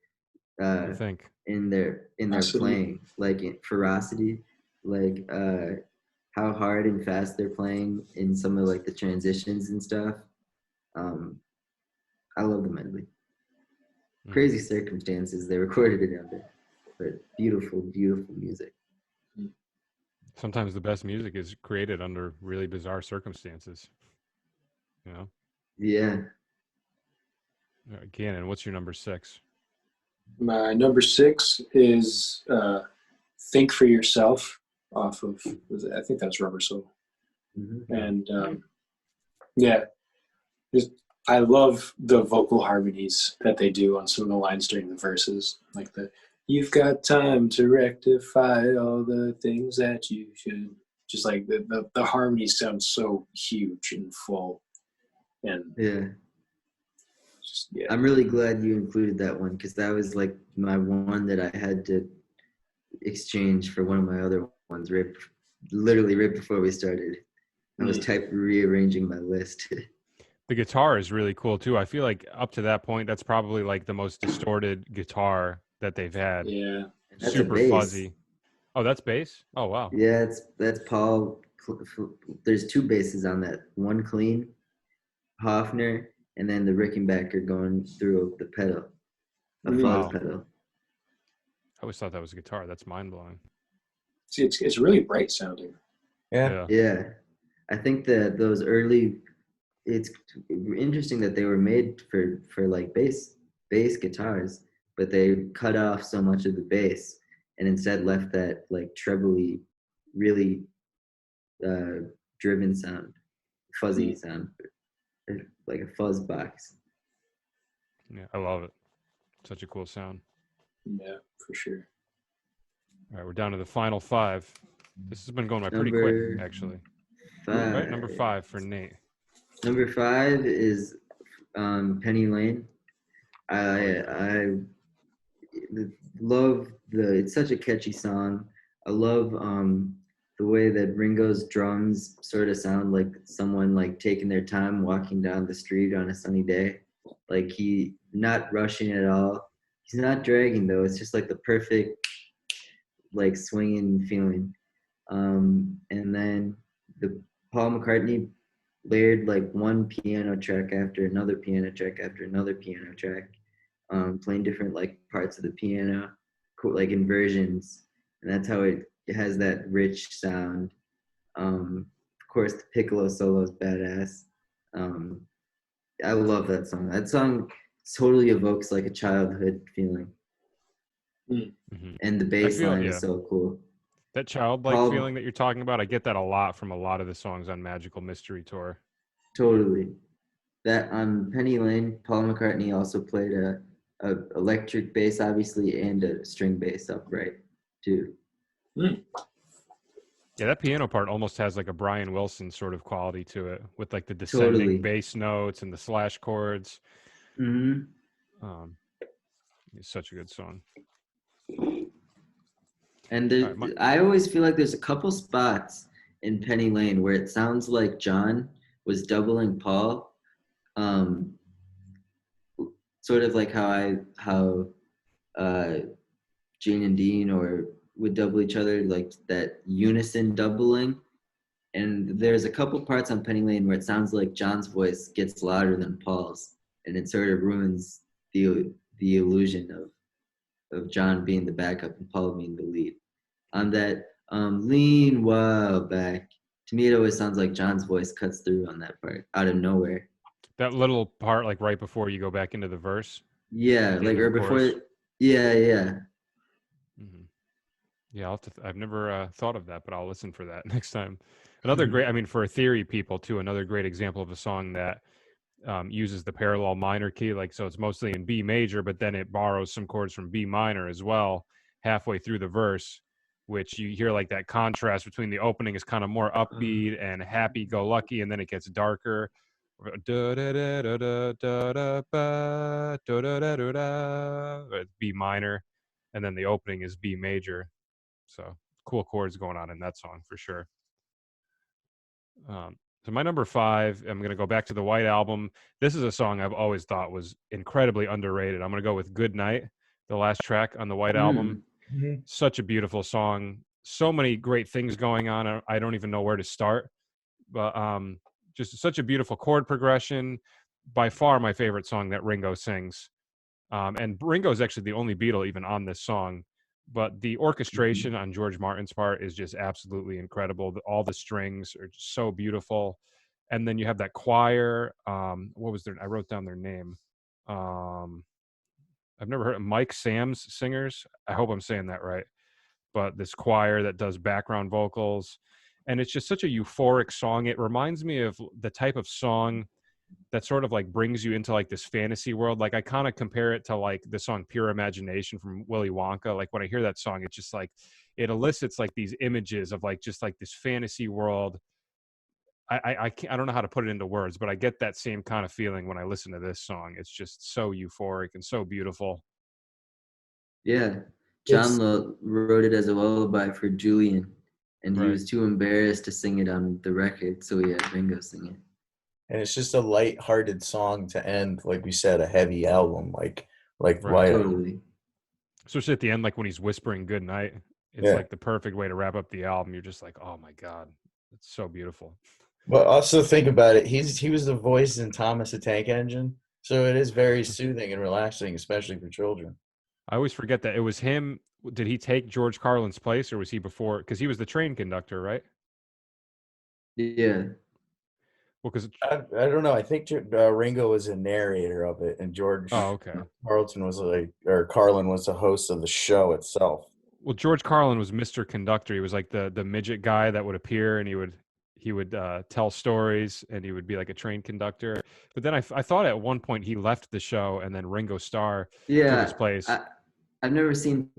I think. in their Absolutely. playing, like in ferocity, like how hard and fast they're playing in some of like the transitions and stuff. I love the medley. Crazy circumstances they recorded it under, but beautiful music. Sometimes the best music is created under really bizarre circumstances. You know, Yeah. Gannon, what's your number 6? My number 6 is "Think for Yourself" off of, I think that's Rubber Soul. Mm-hmm. And yeah, I love the vocal harmonies that they do on some of the lines during the verses, like the "You've got time to rectify all the things that you should." Just like the harmonies sound so huge and full, and Yeah. just yeah. I'm really glad you included that one because that was like my one that I had to exchange for one of my other ones literally right before we started. I was rearranging my list. The guitar is really cool too. I feel like up to that point, that's probably like the most distorted guitar that they've had. Yeah. That's a Super bass. fuzzy. Oh, that's bass? Oh, wow. Yeah, that's Paul. There's 2 basses on that. One clean, Hofner, and then the Rickenbacker going through the pedal, a fuzz Wow. pedal. I always thought that was a guitar. That's mind blowing. It's really bright sounding. Yeah. Yeah, I think that those early it's interesting that they were made for like bass guitars, but they cut off so much of the bass and instead left that like trebly, really driven sound, fuzzy sound, like a fuzz box. Yeah, I love it. Such a cool sound. Yeah, for sure. All right, we're down to the final 5. This has been going by pretty Number quick, actually. 5. Right, number 5 for Nate. Number 5 is Penny Lane. I love it's such a catchy song. I love the way that Ringo's drums sort of sound like someone like taking their time walking down the street on a sunny day. Like he not rushing at all. He's not dragging though. It's just like the perfect like swinging feeling. And then the Paul McCartney layered like one piano track after another piano track after another piano track, playing different like parts of the piano, like inversions, and that's how it has that rich sound. Of course, the piccolo solo is badass. I love that song. That song totally evokes like a childhood feeling, Mm-hmm. and the I bass feel, line yeah, is so cool. that childlike feeling that you're talking about, I get that a lot from a lot of the songs on Magical Mystery Tour. Totally. That on Penny Lane, Paul McCartney also played a electric bass, obviously, and a string bass upright too. Yeah, that piano part almost has like a Brian Wilson sort of quality to it, with like the descending Totally. bass notes and the slash chords. Mm-hmm. It's such a good song. And I always feel like there's a couple spots in Penny Lane where it sounds like John was doubling Paul, sort of like how Gene and Dean or would double each other, like that unison doubling. And there's a couple parts on Penny Lane where it sounds like John's voice gets louder than Paul's, and it sort of ruins the illusion of John being the backup and Paul being the lead. On that lean while back, to me it always sounds like John's voice cuts through on that part out of nowhere. That little part, like right before you go back into the verse. Yeah, like or before. Yeah. Mm-hmm. Yeah, I've never thought of that, but I'll listen for that next time. Another great, I mean, for theory people too, another great example of a song that uses the parallel minor key, like so it's mostly in B major, but then it borrows some chords from B minor as well halfway through the verse, which you hear like that contrast between the opening is kind of more upbeat and happy-go-lucky, and then it gets darker. It's B minor, and then the opening is B major. So cool chords going on in that song for sure. So my number 5, I'm going to go back to the White Album. This is a song I've always thought was incredibly underrated. I'm going to go with Good Night, the last track on the White Album. Mm-hmm. Such a beautiful song. So many great things going on. I don't even know where to start. But just such a beautiful chord progression. By far my favorite song that Ringo sings. And Ringo is actually the only Beatle even on this song. But the orchestration on George Martin's part is just absolutely incredible. All the strings are just so beautiful. And then you have that choir. What was their? I wrote down their name. I've never heard of Mike Sam's singers. I hope I'm saying that right. But this choir that does background vocals. And it's just such a euphoric song. It reminds me of the type of song that sort of like brings you into like this fantasy world. Like I kind of compare it to like the song Pure Imagination from Willy Wonka. Like when I hear that song, it's just like it elicits like these images of like just like this fantasy world. I don't know how to put it into words, but I get that same kind of feeling when I listen to this song. It's just so euphoric and so beautiful. Yeah, John wrote it as a lullaby for Julian, and he was too embarrassed to sing it on the record, so he had Ringo sing it. And it's just a light-hearted song to end, like we said, a heavy album, like Right. Totally. Especially at the end, like when he's whispering "Good night," it's like the perfect way to wrap up the album. You're just like, oh my god, it's so beautiful. But also think about it. He was the voice in Thomas the Tank Engine, so it is very soothing and relaxing, especially for children. I always forget that it was him. Did he take George Carlin's place, or was he before? Because he was the train conductor, right? Yeah. Well, because I don't know. I think Ringo was a narrator of it, and George okay. Carlin was the host of the show itself. Well, George Carlin was Mr. Conductor. He was like the midget guy that would appear, and he would tell stories, and he would be like a train conductor. But then I thought at one point he left the show, and then Ringo Starr took his place. I've never seen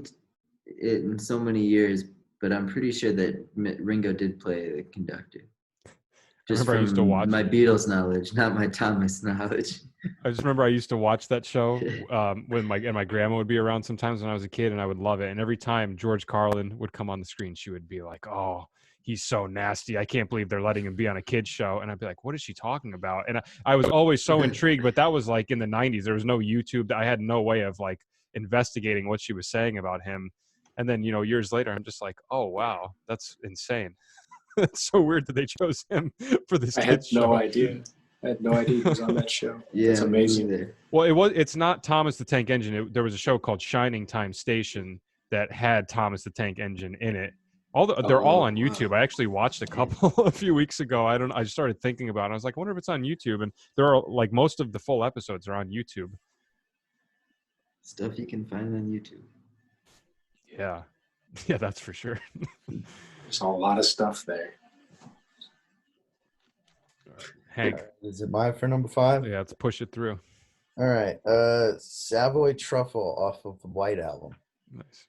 it in so many years, but I'm pretty sure that Ringo did play the conductor. Just I used to watch my Beatles knowledge, not my Thomas knowledge. I just remember I used to watch that show when my grandma would be around sometimes when I was a kid, and I would love it. And every time George Carlin would come on the screen, she would be like, "Oh, he's so nasty. I can't believe they're letting him be on a kid's show." And I'd be like, "What is she talking about?" And I was always so intrigued, but that was like in the 90s. There was no YouTube. I had no way of like investigating what she was saying about him. And then, years later, I'm just like, "Oh, wow, that's insane." It's so weird that they chose him for this kid's show. No idea. I had no idea he was on that show. Yeah, that's amazing. Well, it's not Thomas the Tank Engine. There was a show called Shining Time Station that had Thomas the Tank Engine in it. They're all on YouTube. Wow. I actually watched a couple a few weeks ago. I started thinking about it. I was like, I wonder if it's on YouTube. And there are like most of the full episodes are on YouTube. Stuff you can find on YouTube. Yeah. Yeah, that's for sure. There's a lot of stuff there. Hank. Is it mine for number 5? Yeah, let's push it through. All right. Savoy Truffle off of the White Album. Nice.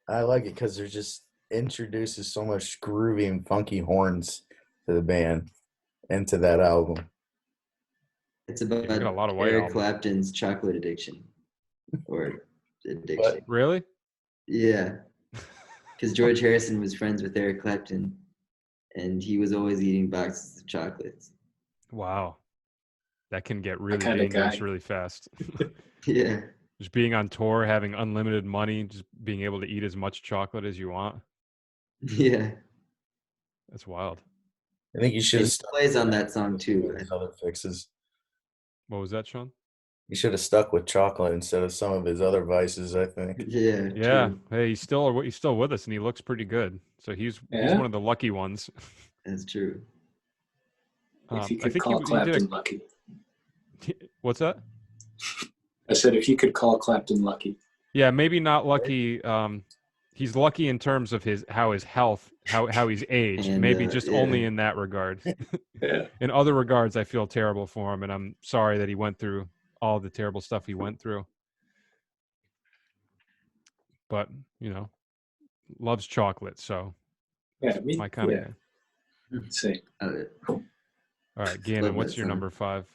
I like it because it just introduces so much groovy and funky horns to the band and to that album. It's about a lot of Eric Clapton's chocolate addiction. Or addiction. What? Really? Yeah. Because George Harrison was friends with Eric Clapton, and he was always eating boxes of chocolates. Wow. That can get really dangerous really fast. Yeah. Just being on tour, having unlimited money, just being able to eat as much chocolate as you want. Yeah. That's wild. I think you should have plays on that song too. His other fixes. What was that, Sean? He should have stuck with chocolate instead of some of his other vices, I think. Yeah. Yeah. True. Hey, he's still with us, and he looks pretty good. So he's one of the lucky ones. That's true. If you could call Clapton lucky. What's that? I said if you could call Clapton lucky. Yeah, maybe not lucky. He's lucky in terms of how he's aged. And, maybe just only in that regard. Yeah. In other regards, I feel terrible for him, and I'm sorry that he went through all the terrible stuff he went through. But loves chocolate, so yeah, my kind of guy. Same. All right, Gannon, what's your number 5?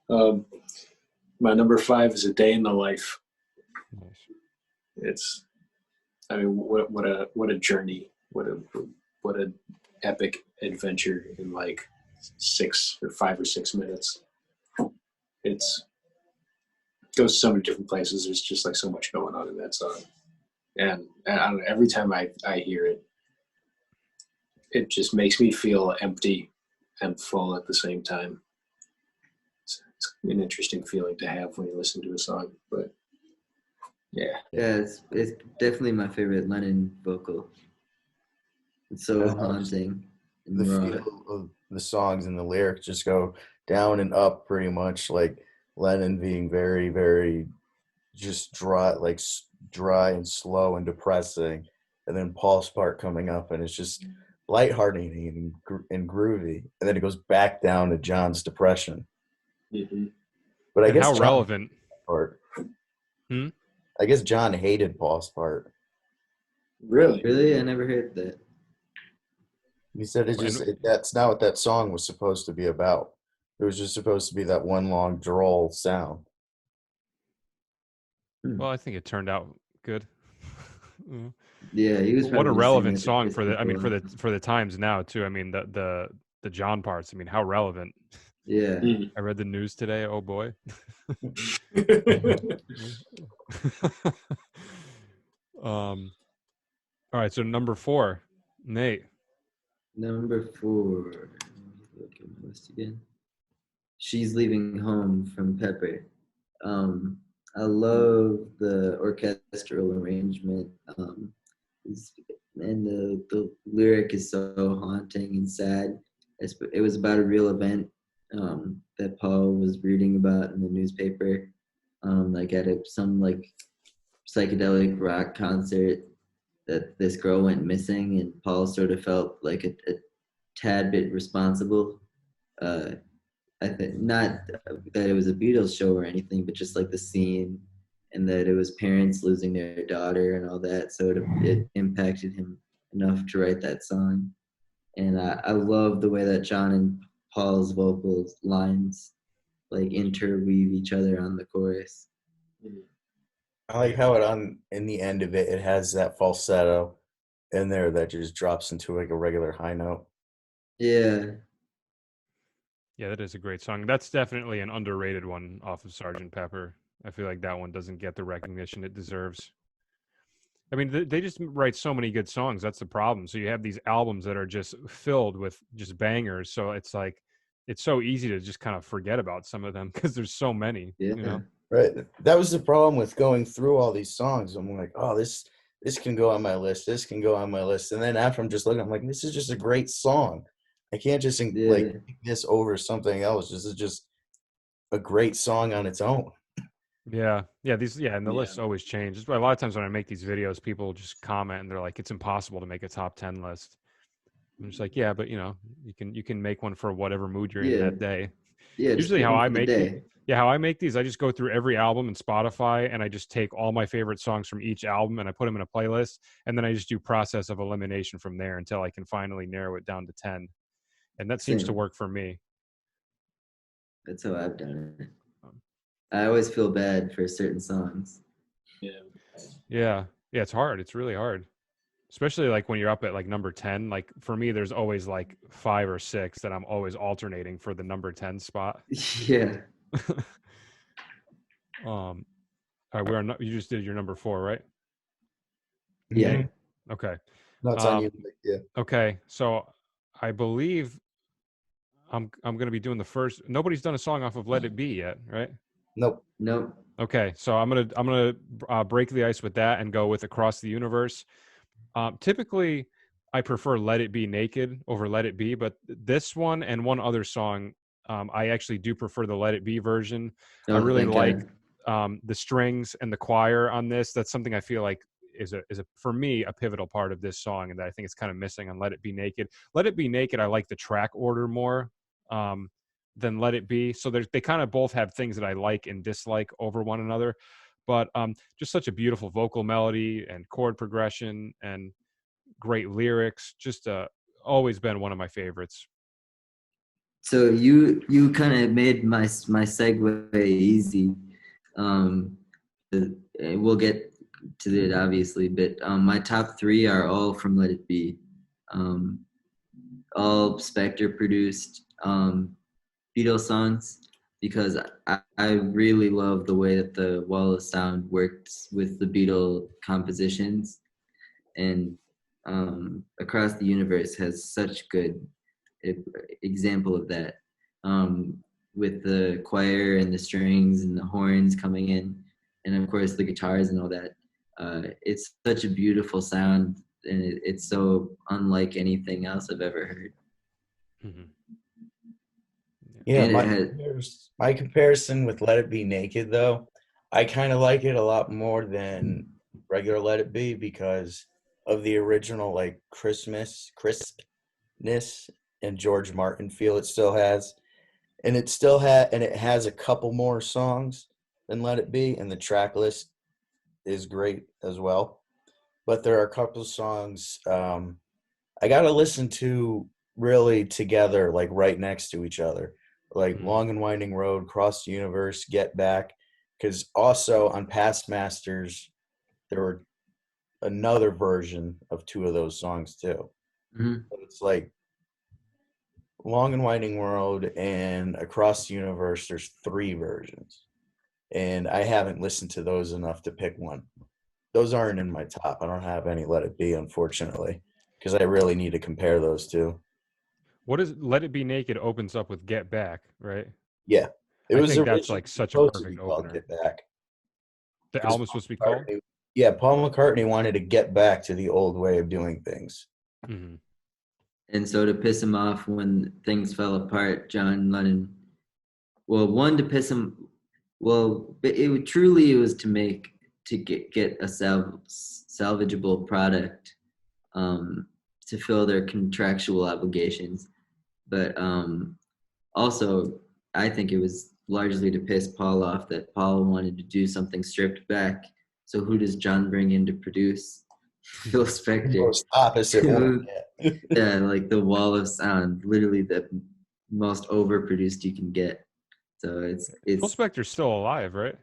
My number 5 is A Day in the Life. Nice. What a journey, what an epic adventure in like 5 or 6 minutes. It goes so many different places. There's just like so much going on in that song, and I don't know, every time I hear it, it just makes me feel empty and full at the same time. It's an interesting feeling to have when you listen to a song, but yeah, it's definitely my favorite Lennon vocal. It's so haunting. The feel of the songs and the lyrics just go down and up pretty much, like Lennon being very, very just dry and slow and depressing, and then Paul's part coming up and it's just lighthearted and groovy, and then it goes back down to John's depression. Mm-hmm. But I guess how relevant part. I guess John hated Paul's part. Really? I never heard that. He said that's not what that song was supposed to be about. It was just supposed to be that one long droll sound. Well, I think it turned out good. Yeah, he was. What a relevant song for the times now too. I mean, the John parts. I mean, how relevant. Yeah. I read the news today. Oh boy. All right. So number 4, Nate. Number 4. Look at my list again. She's Leaving Home from Pepper. I love the orchestral arrangement. And the lyric is so haunting and sad. it was about a real event that Paul was reading about in the newspaper, like at some like psychedelic rock concert, that this girl went missing, and Paul sort of felt like a tad bit responsible. I think not that it was a Beatles show or anything, but just like the scene, and that it was parents losing their daughter and all that. So it impacted him enough to write that song. And I love the way that John and Paul's vocals lines like interweave each other on the chorus. I like how in the end of it, it has that falsetto in there that just drops into like a regular high note. Yeah. Yeah, that is a great song. That's definitely an underrated one off of Sergeant Pepper. I feel like that one doesn't get the recognition it deserves. I mean, they just write so many good songs. That's the problem. So you have these albums that are just filled with just bangers. So it's like, it's so easy to just kind of forget about some of them because there's so many, Yeah. you know? Right. That was the problem with going through all these songs. I'm like, oh, this can go on my list. This can go on my list. And then after I'm just looking, I'm like, this is just a great song. I can't just like Yeah. pick this over something else. This is just a great song on its own. Yeah. Yeah. And the Yeah. lists always change. That's why a lot of times when I make these videos, people just comment and they're like, it's impossible to make a top 10 list. I'm just like, yeah, but you can make one for whatever mood you're in Yeah. that day. Yeah. Just Usually pick how one I for the make these, day. how I make these, I just go through every album in Spotify and I just take all my favorite songs from each album and I put them in a playlist, and then I just do process of elimination from there until I can finally narrow it down to 10. And that seems to Same. work for me. That's how I've done it. Um, I always feel bad for certain songs. Yeah. Yeah. Yeah, it's hard. It's really hard. Especially like when you're up at like number 10. Like for me, there's always like 5 or 6 that I'm always alternating for the number 10 spot. Yeah. All right, you just did your number 4, right? Yeah. Mhm. Okay. No, it's on Um, you. Yeah. Okay, so I believe I'm going to be doing the first. Nobody's done a song off of Let It Be yet, right? Nope. Nope. Okay, so I'm gonna break the ice with that and go with Across the Universe. Typically, I prefer Let It Be Naked over Let It Be, but this one and one other song, I actually do prefer the Let It Be version. I Oh, really thank like God. the strings and the choir on this. That's something I feel like is a for me a pivotal part of this song, and that I think it's kind of missing on Let It Be Naked. Let It Be Naked, I like the track order more than Let It Be. So they kind of both have things that I like and dislike over one another. But just such a beautiful vocal melody and chord progression and great lyrics. Just always been one of my favorites. So you kind of made my segue easy. Um, we'll get to it obviously, but my top 3 are all from Let It Be. All Spector produced Beatles songs, because I really love the way that the wall of sound works with the Beatle compositions, and Across the Universe has such good example of that, with the choir and the strings and the horns coming in, and of course the guitars and all that. It's such a beautiful sound, and it's so unlike anything else I've ever heard. Mm-hmm. Yeah, And it had, my comparison with Let It Be Naked, though, I kind of like it a lot more than regular Let It Be because of the original, like, crispness and George Martin feel it still has. And it has a couple more songs than Let It Be, and the track list is great as well. But there are a couple songs I got to listen to really together, like right next to each other, like Mm-hmm. Long and Winding Road, Cross the Universe, Get Back. Because also on Past Masters, there were another version of 2 of those songs too. mhm. But it's like Long and Winding Road and Across the Universe, there's 3 versions. And I haven't listened to those enough to pick one. Those aren't in my top. I don't have any Let It Be, unfortunately, because I really need to compare those 2. What is Let It Be Naked opens up with Get Back, right? Yeah. It I was think that's originally like such a supposed to be perfect called opener. Get Back. The 'Cause album is supposed to be called? Paul McCartney wanted to get back to the old way of doing things. Mm-hmm. And so to piss him off when things fell apart, John Lennon, well, one to piss him, well, it was to get a salvageable product, to fill their contractual obligations. But also, I think it was largely to piss Paul off that Paul wanted to do something stripped back. So who does John bring in to produce? Phil Spector. Most opposite one. Yeah. Yeah, like the wall of sound, literally the most overproduced you can get. So Phil Spector's still alive, right?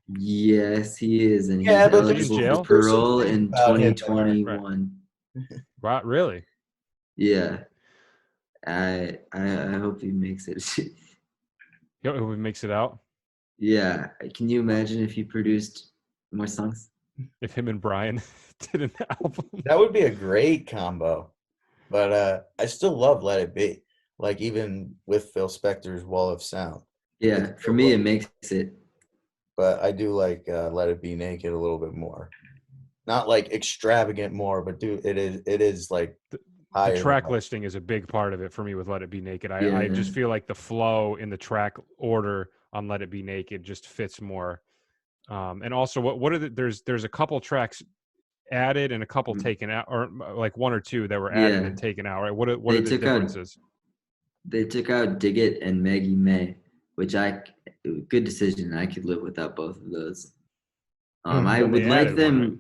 yes, he is, and he's Yeah, but eligible jail? for parole There's some in things about him that aren't 2021. Wow, really? Yeah, I hope he makes it. Who makes it out? Yeah, can you imagine if he produced more songs? If him and Brian did an album. That would be a great combo. But I still love Let It Be. Like even with Phil Spector's Wall of Sound. Yeah, for me it makes it. But I do like Let It Be Naked a little bit more. Not like extravagant more, but it is like higher. The track listing is a big part of it for me with Let It Be Naked. I Yeah. just feel like the flow in the track order on Let It Be Naked just fits more. And also, what are there's a couple tracks added and a couple taken out, or like one or two that were added and taken out, right? What are the differences? They took out Dig It and Maggie May, which good decision. I could live without both of those. I would like them. One, right?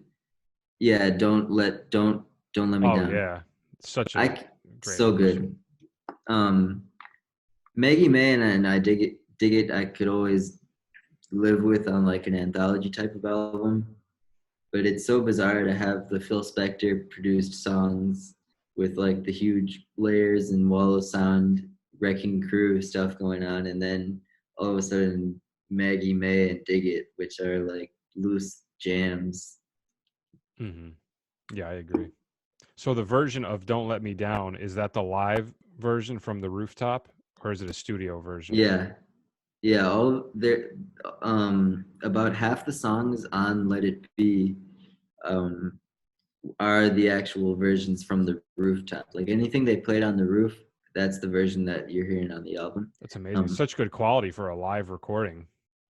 Yeah, don't let me down. Oh yeah, such a great so addition. good. Maggie May and I dig it. I could always live with on like an anthology type of album, but it's so bizarre to have the Phil Spector produced songs with like the huge layers and wall of sound, Wrecking Crew stuff going on, and then all of a sudden Maggie May and Dig It, which are like loose jams. Mm-hmm. Yeah, I agree. So the version of Don't Let Me Down, is that the live version from the rooftop, or is it a studio version? Yeah, all there about half the songs on Let It Be are the actual versions from the rooftop. Like anything they played on the roof, that's the version that you're hearing on the album. That's amazing. Such good quality for a live recording.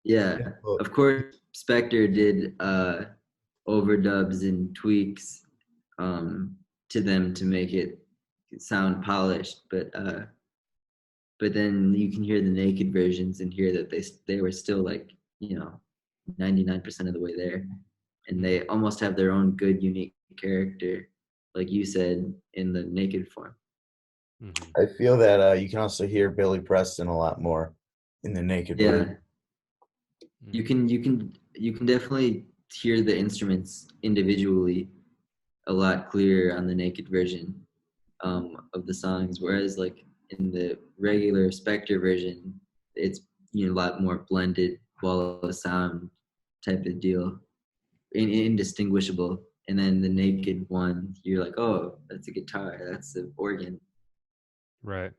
Yeah. Of course Spector did overdubs and tweaks to them to make it sound polished, but then you can hear the naked versions and hear that they were still like 99% of the way there, and they almost have their own good unique character, like you said, in the naked form. Mm-hmm. I feel that you can also hear Billy Preston a lot more in the naked version. You can definitely hear the instruments individually a lot clearer on the naked version of the songs, whereas like in the regular Spector version, it's a lot more blended wall of sound type of deal, indistinguishable. And then the naked one, you're like, oh, that's a guitar, that's an organ. Right.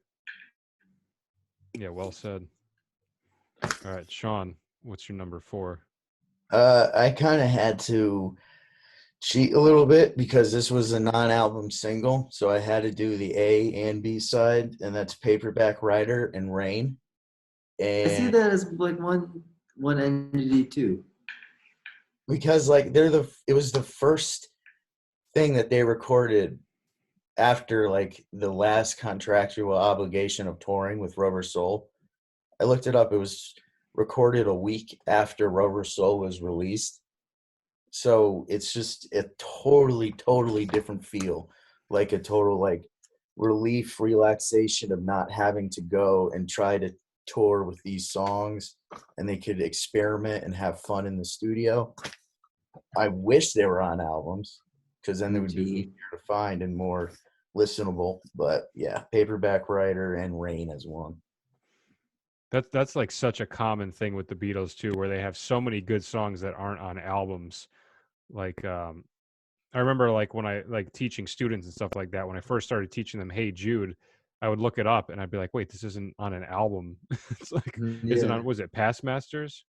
Yeah, well said. All right, Sean, what's your number 4? I kind of had to cheat a little bit because this was a non-album single, so I had to do the A and B side, and that's Paperback, Ryder, and Rain. And I see that as like one entity too. Because like it was the first thing that they recorded after like the last contractual obligation of touring with Rubber Soul. I looked it up. It was recorded a week after Rubber Soul was released. So it's just a totally different feel, like a total like relief, relaxation of not having to go and try to tour with these songs, and they could experiment and have fun in the studio. I wish they were on albums because then they would be easier to find and more listenable. But yeah, Paperback, Ryder, and Rain as one. That's like such a common thing with the Beatles too, where they have so many good songs that aren't on albums. Like I remember like when I like teaching students and stuff like that, when I first started teaching them Hey Jude, I would look it up and I'd be like, wait, this isn't on an album. It's like, is it on, was it Past Masters?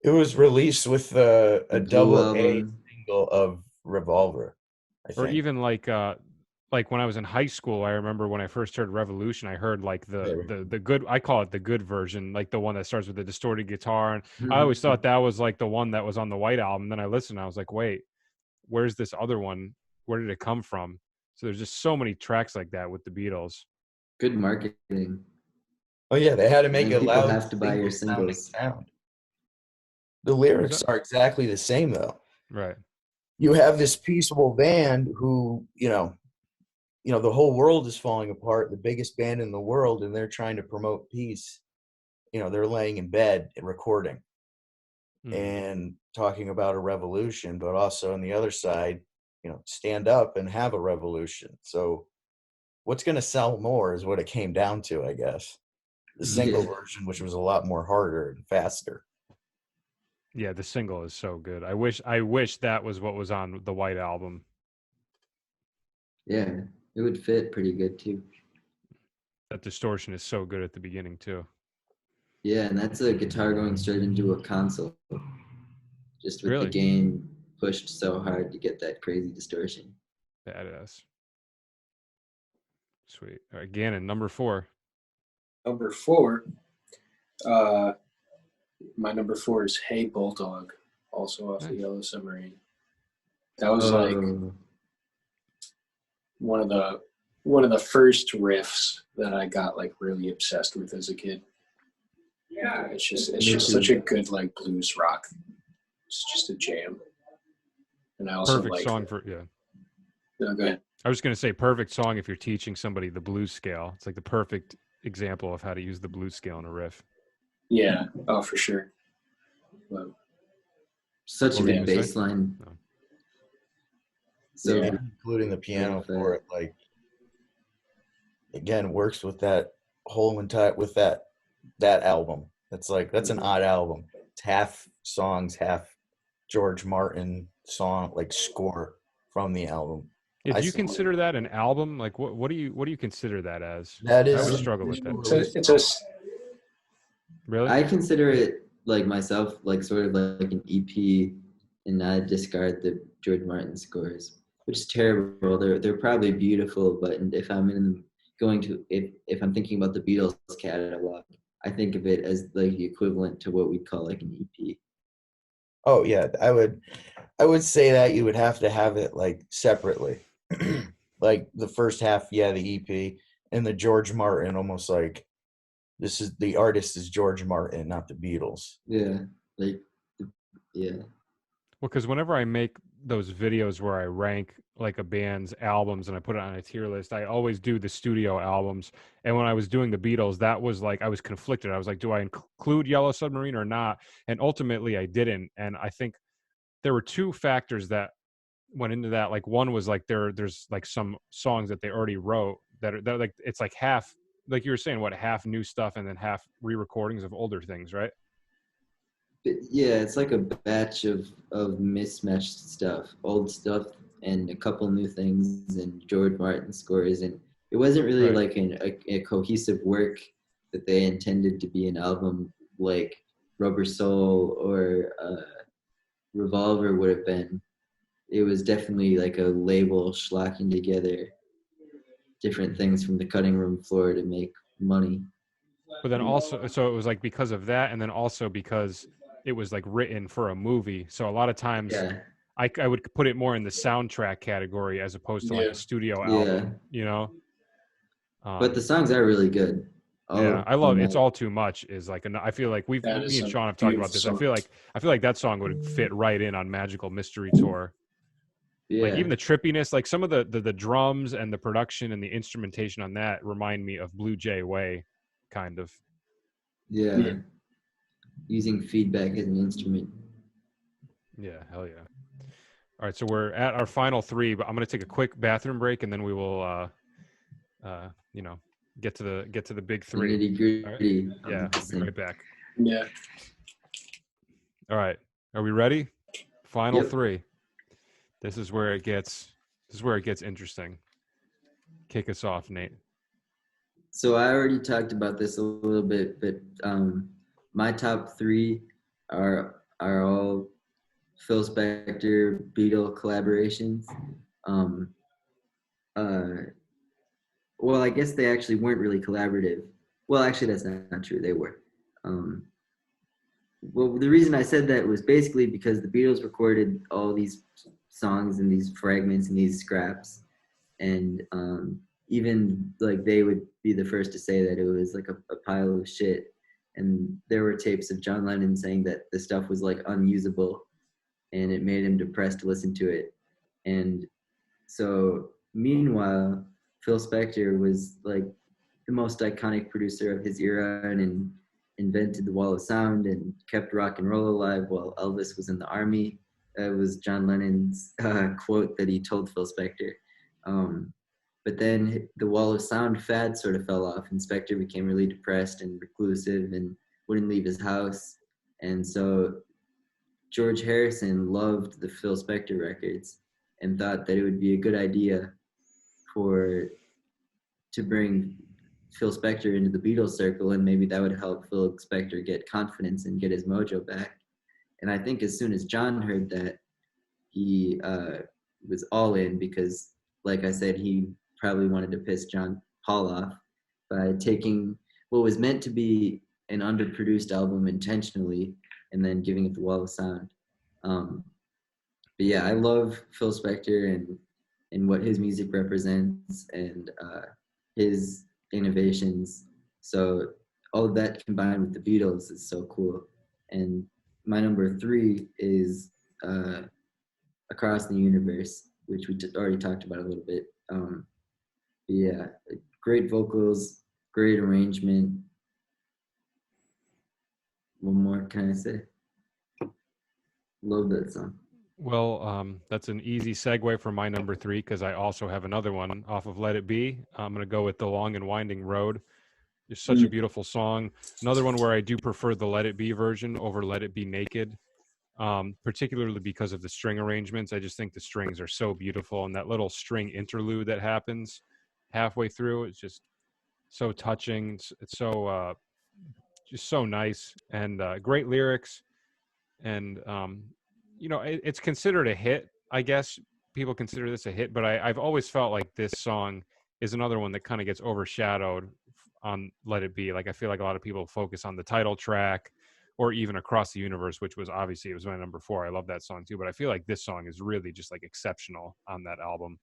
It was released with a double album. A single of Revolver, I think. Or even like like when I was in high school, I remember when I first heard Revolution, I heard like the good, I call it the good version, like the one that starts with the distorted guitar. And I always thought that was like the one that was on the White Album. Then I listened, I was like, wait, where's this other one? Where did it come from? So there's just so many tracks like that with the Beatles. Good marketing. Oh yeah, they had to make And a people loud, have to buy your single-sounding singles. sound. The lyrics are exactly the same though. Right. You have this peaceable band who, the whole world is falling apart, the biggest band in the world, and they're trying to promote peace. They're laying in bed and recording and talking about a revolution, but also on the other side, stand up and have a revolution. So what's going to sell more is what it came down to, I guess. The single version, which was a lot more harder and faster. Yeah, the single is so good. I wish that was what was on the White Album. Yeah, it would fit pretty good too. That distortion is so good at the beginning too. Yeah, and that's a guitar going straight into a console. Just with the Really? gain pushed so hard to get that crazy distortion. Badass. Sweet. All right, Gannon, number 4. Number 4, my number 4 is Hey Bulldog, also off the Yellow Submarine. That was like one of the first riffs that I got like really obsessed with as a kid. Yeah, it's just such a good like blues rock. It's just a jam. And I also Perfect like song for No, go ahead. I was going to say perfect song if you're teaching somebody the blues scale. It's like the perfect example of how to use the blues scale in a riff. Yeah, oh for sure. Well, such a good bass line. No. So yeah, including the piano for it, like again, works with that whole entire with that album. That's an odd album. It's half songs, half George Martin song like score from the album. Yeah, do you consider that an album? Like what do you consider that as? That is I always struggle with that. It's a Really? I consider it like myself, like sort of like an EP, and I discard the George Martin scores, which is terrible. They're probably beautiful, but if I'm if I'm thinking about the Beatles catalog, I think of it as like the equivalent to what we call like an EP. Oh yeah, I would say that you would have to have it like separately. Like the first half, yeah, the EP, and the George Martin, almost like this is the artist is George Martin, not the Beatles. Yeah, like yeah. Well, because whenever I make those videos where I rank like a band's albums and I put it on a tier list, I always do the studio albums. And when I was doing the Beatles, that was like I was conflicted. I was like, do I include Yellow Submarine or not? And ultimately, I didn't. And I think there were 2 factors that went into that. Like one was like there's like some songs that they already wrote that are like it's like half, like you were saying, what, half new stuff and then half re-recordings of older things, right? Yeah, it's like a batch of mismatched stuff, old stuff, and a couple new things, and George Martin scores, and it wasn't really like a cohesive work that they intended to be an album like Rubber Soul or Revolver would have been. It was definitely like a label schlocking together different things from the cutting room floor to make money. But then also, so it was like because of that, and then also because it was like written for a movie. So a lot of times I would put it more in the soundtrack category as opposed to like a studio album, you know? But the songs are really good. Yeah, I love It's All Too Much is like, I feel like me and Sean have talked about this. Song. I feel like that song would fit right in on Magical Mystery Tour. Yeah. Like even the trippiness, like some of the drums and the production and the instrumentation on that remind me of Blue Jay Way, kind of. Yeah. Using feedback as an instrument. Yeah, hell yeah. All right, so we're at our final 3, but I'm going to take a quick bathroom break and then we will get to the big 3. Nitty-gritty. Right? Yeah, I'll be right back. Yeah. All right. Are we ready? Final 3. This is where it gets interesting. Kick us off, Nate. So I already talked about this a little bit, but my top 3 are all Phil Spector Beatle collaborations. well, I guess they actually weren't really collaborative. Well, actually, that's not true. They were. Well, the reason I said that was basically because the Beatles recorded all these songs and these fragments and these scraps, and even like they would be the first to say that it was like a pile of shit. And there were tapes of John Lennon saying that the stuff was like unusable, and it made him depressed to listen to it. And so, meanwhile, Phil Spector was like the most iconic producer of his era and invented the wall of sound and kept rock and roll alive while Elvis was in the army. That was John Lennon's quote that he told Phil Spector. But then the wall of sound fad sort of fell off, and Spector became really depressed and reclusive and wouldn't leave his house. And so George Harrison loved the Phil Spector records and thought that it would be a good idea to bring Phil Spector into the Beatles circle, and maybe that would help Phil Spector get confidence and get his mojo back. And I think as soon as John heard that, he was all in, because, like I said, he probably wanted to piss John Paul off by taking what was meant to be an underproduced album intentionally and then giving it the wall of sound. But yeah, I love Phil Spector and what his music represents and his innovations. So all of that combined with the Beatles is so cool. And my number 3 is Across the Universe, which we already talked about a little bit. Yeah, great vocals, great arrangement. What more can I say? Love that song. Well, that's an easy segue for my number 3, because I also have another one off of Let It Be. I'm going to go with The Long and Winding Road. It's such a beautiful song. Another one where I do prefer the Let It Be version over Let It Be Naked, particularly because of the string arrangements. I just think the strings are so beautiful, and that little string interlude that happens halfway through is just so touching. It's so just so nice, and great lyrics. And it's considered a hit. I guess people consider this a hit, but I've always felt like this song is another one that kind of gets overshadowed on Let It Be. Like, I feel like a lot of people focus on the title track or even Across the Universe, which was obviously, it was my number 4. I love that song too, but I feel like this song is really just like exceptional on that album.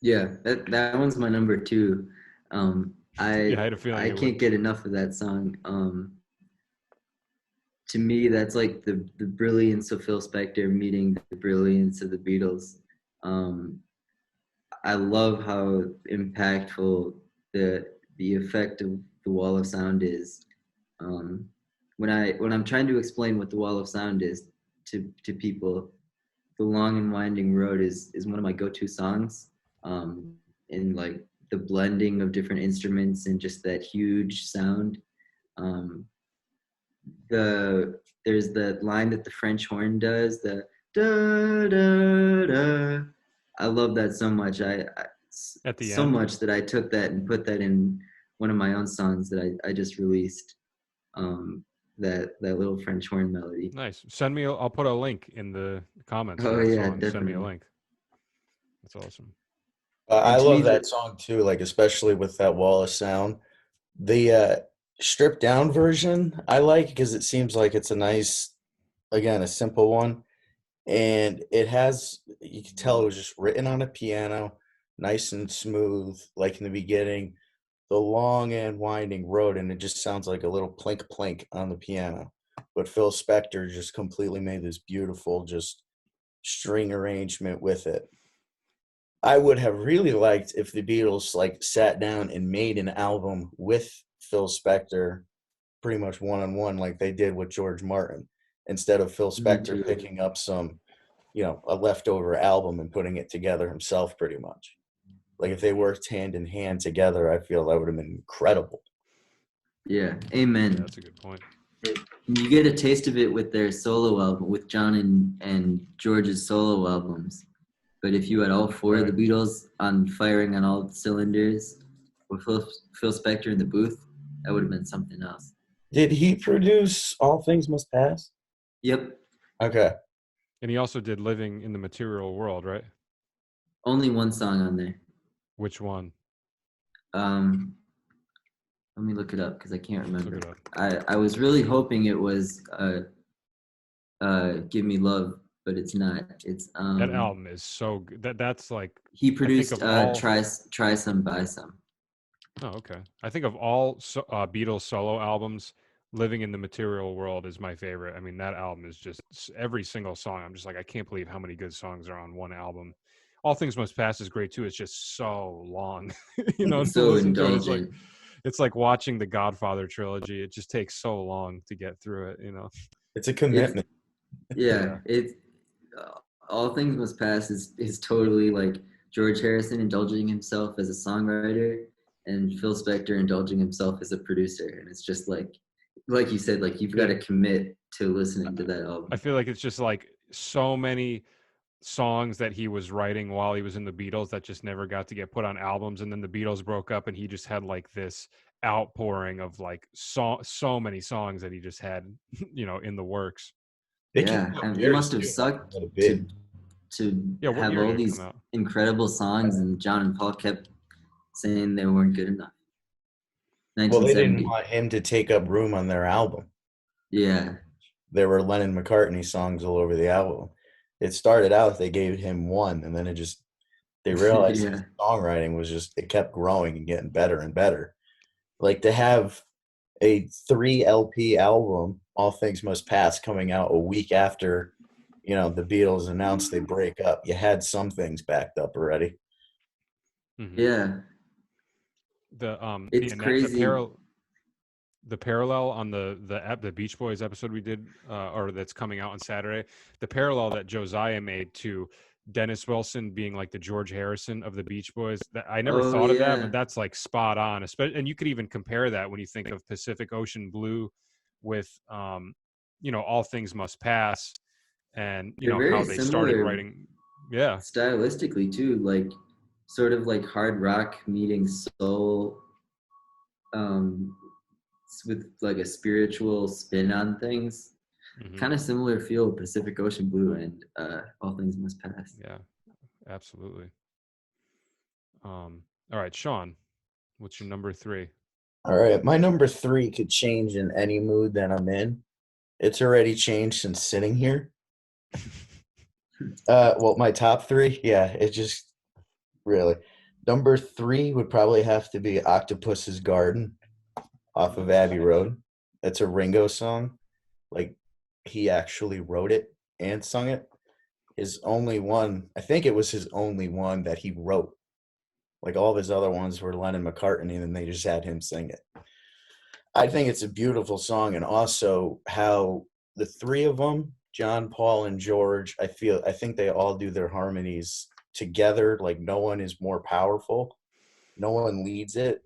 Yeah, that one's my number 2. Yeah, I had a feeling I it can't would. get enough of that song. To me, that's like the brilliance of Phil Spector meeting the brilliance of the Beatles. I love how impactful the effect of the wall of sound is. When I'm trying to explain what the wall of sound is to people, The Long and Winding Road is one of my go-to songs. And like the blending of different instruments and just that huge sound. There's the line that the French horn does, the da da da. I love that so much. At the So end. much that I took that and put that in one of my own songs that I just released. That little French horn melody. Nice. Send me. I'll put a link in the comments for Oh that yeah, song. definitely. Send me a link. That's awesome. I And to me, love that song too, like especially with that wall of sound. The stripped down version I like because it seems like it's a nice, again, a simple one. And it has, you can tell it was just written on a piano, nice and smooth, like in the beginning, the long and winding road, and it just sounds like a little plink plink on the piano. But Phil Spector just completely made this beautiful, just string arrangement with it. I would have really liked if the Beatles like sat down and made an album with Phil Spector pretty much one-on-one like they did with George Martin, instead of Phil Spector picking up some, a leftover album and putting it together himself pretty much. Like if they worked hand in hand together, I feel that would have been incredible. Yeah, amen. Yeah, that's a good point. You get a taste of it with their solo album, with John and George's solo albums. But if you had all 4 of the Beatles firing on all cylinders with Phil Spector in the booth, that would have been something else. Did he produce All Things Must Pass? Yep. Okay. And he also did Living in the Material World, right? Only one song on there. Which one? Let me look it up because I can't Look remember. it up. I was really hoping it was Give Me Love, but it's not. It's That album is so good. That's like, he I think produced of all. Try Some Buy Some. Oh, okay. I think of all Beatles solo albums, Living in the Material World is my favorite. I mean, that album is just every single song. I'm just like, I can't believe how many good songs are on one album. All Things Must Pass is great too. It's just so long, to So listen to it. indulgent. It's like watching the Godfather trilogy. It just takes so long to get through it. It's a commitment. Yeah, it's All Things Must Pass is totally like George Harrison indulging himself as a songwriter and Phil Spector indulging himself as a producer, and it's just like you said, like you've got to commit to listening to that album. I feel like it's just like so many songs that he was writing while he was in the Beatles that just never got to get put on albums, and then the Beatles broke up and he just had like this outpouring of like so many songs that he just had in the works. Yeah, and it must have sucked to What have year all did it these come out? incredible songs, and John and Paul kept saying they weren't good enough. Well, they 1970. didn't want him to take up room on their album. Yeah. There were Lennon McCartney songs all over the album. It started out, they gave him one, and then they realized Yeah. his songwriting was it kept growing and getting better and better. Like to have a 3 LP album, All Things Must Pass, coming out a week after, the Beatles announced they break up. You had some things backed up already. Mm-hmm. Yeah. It's crazy. The parallel on the Beach Boys episode we did, or that's coming out on Saturday, the parallel that Josiah made to Dennis Wilson being like the George Harrison of the Beach Boys, that I never thought of that, but that's like spot on. Especially, and you could even compare that when you think of Pacific Ocean Blue with, All Things Must Pass, and They're very how they started similar writing. Yeah, stylistically too, like sort of like hard rock meeting soul, with like a spiritual spin on things. mm-hmm. Kind of similar feel Pacific Ocean Blue and All Things Must Pass. Yeah, absolutely. All right, Sean, what's your number 3? All right, my number 3 could change in any mood that I'm in. It's already changed since sitting here. Well, my top 3, yeah, it just really. Number 3 would probably have to be Octopus's Garden off of Abbey Road. It's a Ringo song. Like, he actually wrote it and sung it. His only one, I think it was his only one that he wrote. Like, all of his other ones were Lennon McCartney, and they just had him sing it. I think it's a beautiful song, and also how the 3 of them, John, Paul, and George, I think they all do their harmonies together. Like, no one is more powerful. No one leads it.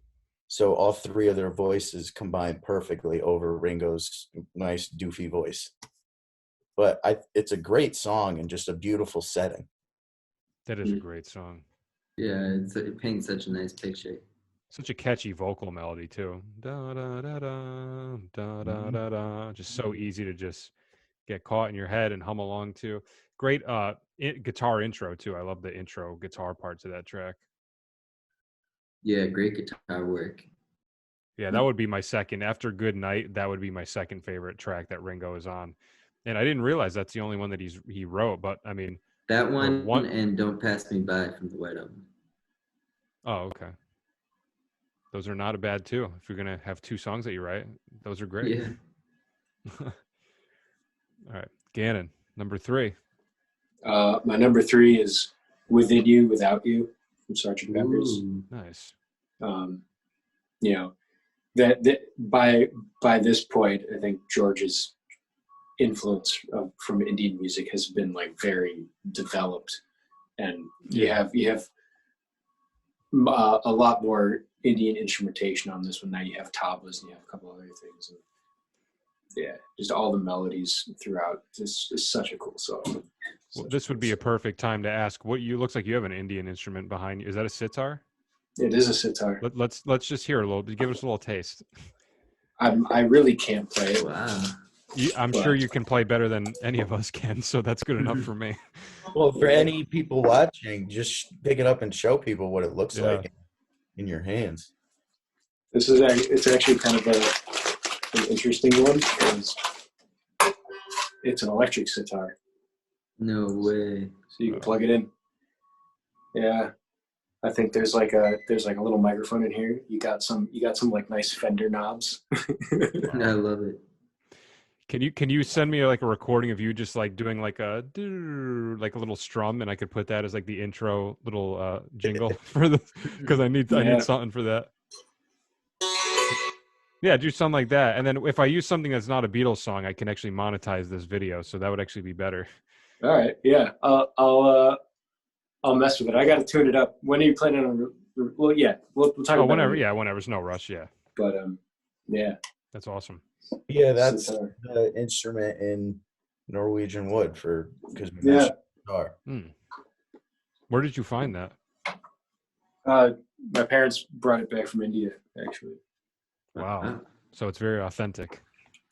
So all 3 of their voices combine perfectly over Ringo's nice, doofy voice. But it's a great song and just a beautiful setting. That is a great song. Yeah, it paints such a nice picture. Such a catchy vocal melody too. Da da da da da da da da. Just so easy to just get caught in your head and hum along to. Great guitar intro too. I love the intro guitar part to that track. Yeah, great guitar work. Yeah, that would be my second. After Good Night, that would be my second favorite track that Ringo is on. And I didn't realize that's the only one that he wrote, but I mean that one and Don't Pass Me By from the White Album. Oh, okay. Those are not a bad too. If you're gonna have 2 songs that you write, those are great. Yeah. All right, Gannon, number 3. My number 3 is Within You, Without You from Sgt. Pepper's. Nice. That by this point, I think George's influence from Indian music has been like very developed, and you have a lot more Indian instrumentation on this one. Now you have tablas and you have a couple other things. And yeah, just all the melodies throughout. This is such a cool song. Well, this would be a perfect time to ask what you looks like you have an Indian instrument behind you. Is that a sitar? It is a sitar. Let's just hear a little. Give us a little taste. I really can't play it. Wow. I'm But sure you can play better than any of us can, so that's good enough for me. Well, for any people watching, just pick it up and show people what it looks Yeah. like in your hands. it's actually kind of an interesting one because it's an electric sitar, No way. so you can plug it in. Yeah, I think there's like a little microphone in here. You got some like nice Fender knobs. I love it. Can you send me like a recording of you just like doing like a little strum, and I could put that as like the intro little jingle for the because I need something for that. Yeah, do something like that, and then if I use something that's not a Beatles song, I can actually monetize this video, so that would actually be better. All right, yeah, I'll mess with it. I got to tune it up. When are you planning on? Well, yeah, we'll talk about whenever. it. Yeah, whenever's no rush. Yeah, But yeah, that's awesome. Yeah, that's sitar. the instrument in Norwegian wood because we Yeah. mentioned guitar. Where did you find that? My parents brought it back from India, actually. Wow. So it's very authentic.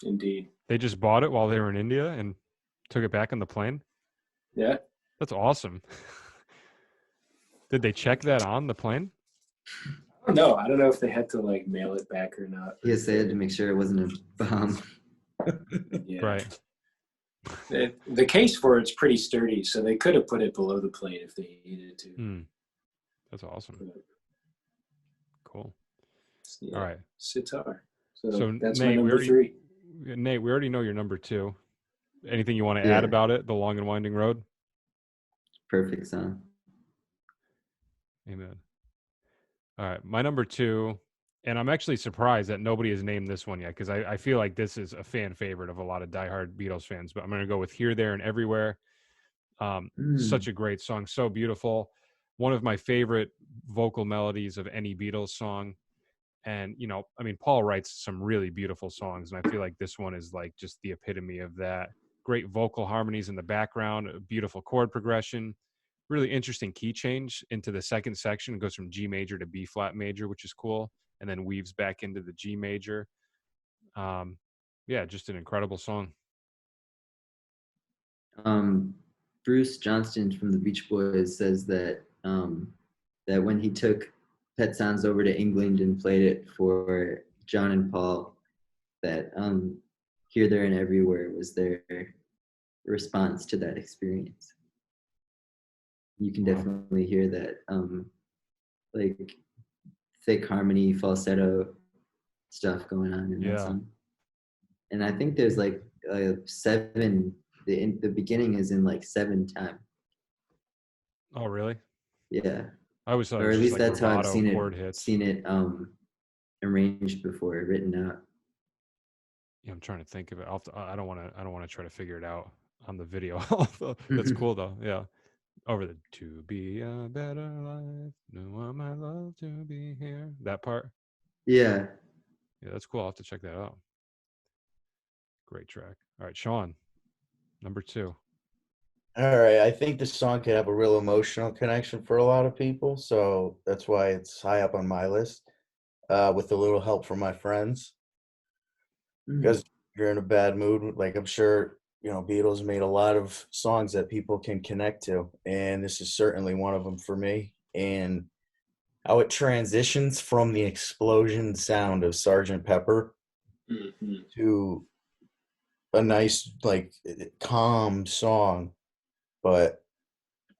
Indeed. They just bought it while they were in India and took it back on the plane? Yeah. That's awesome. Did they check that on the plane? No, I don't know if they had to like mail it back or not. Yes, they had to make sure it wasn't a bomb. Yeah. Right. The case for it's pretty sturdy, so they could have put it below the plane if they needed to. That's awesome. Cool. Yeah. All right. Sitar. So Nate, that's my number 3. Nate, we already know your number 2. Anything you want to add about it? The Long and Winding Road? Perfect song. Amen. All right. My number 2, and I'm actually surprised that nobody has named this one yet because I feel like this is a fan favorite of a lot of diehard Beatles fans, but I'm going to go with Here, There, and Everywhere. Such a great song. So beautiful. One of my favorite vocal melodies of any Beatles song. And, you know, I mean, Paul writes some really beautiful songs, and I feel like this one is like just the epitome of that. Great vocal harmonies in the background, a beautiful chord progression, really interesting key change into the second section. It goes from G major to B flat major, which is cool, and then weaves back into the G major. Yeah, just an incredible song. Bruce Johnston from the Beach Boys says that that when he took Pet Sounds over to England and played it for John and Paul, that Here, There, and Everywhere was their response to that experience. You can definitely hear that like thick harmony, falsetto stuff going on in that song. And I think there's like 7. The beginning is in like 7 time. Oh, really? Yeah. I always thought, or at least like that's how I've seen hits. it arranged before, written out. Yeah, I'm trying to think of it. I don't want to try to figure it out on the video. That's cool though. Yeah. Over the "To Be a Better Life, no one my love to be here." That part. Yeah. Yeah, that's cool. I'll have to check that out. Great track. All right, Sean, number 2. All right, I think this song could have a real emotional connection for a lot of people, so that's why it's high up on my list. With a little help from my friends, because you're in a bad mood, like I'm sure you know, Beatles made a lot of songs that people can connect to, and this is certainly one of them for me. And how it transitions from the explosion sound of Sgt. Pepper to a nice, like, calm song, but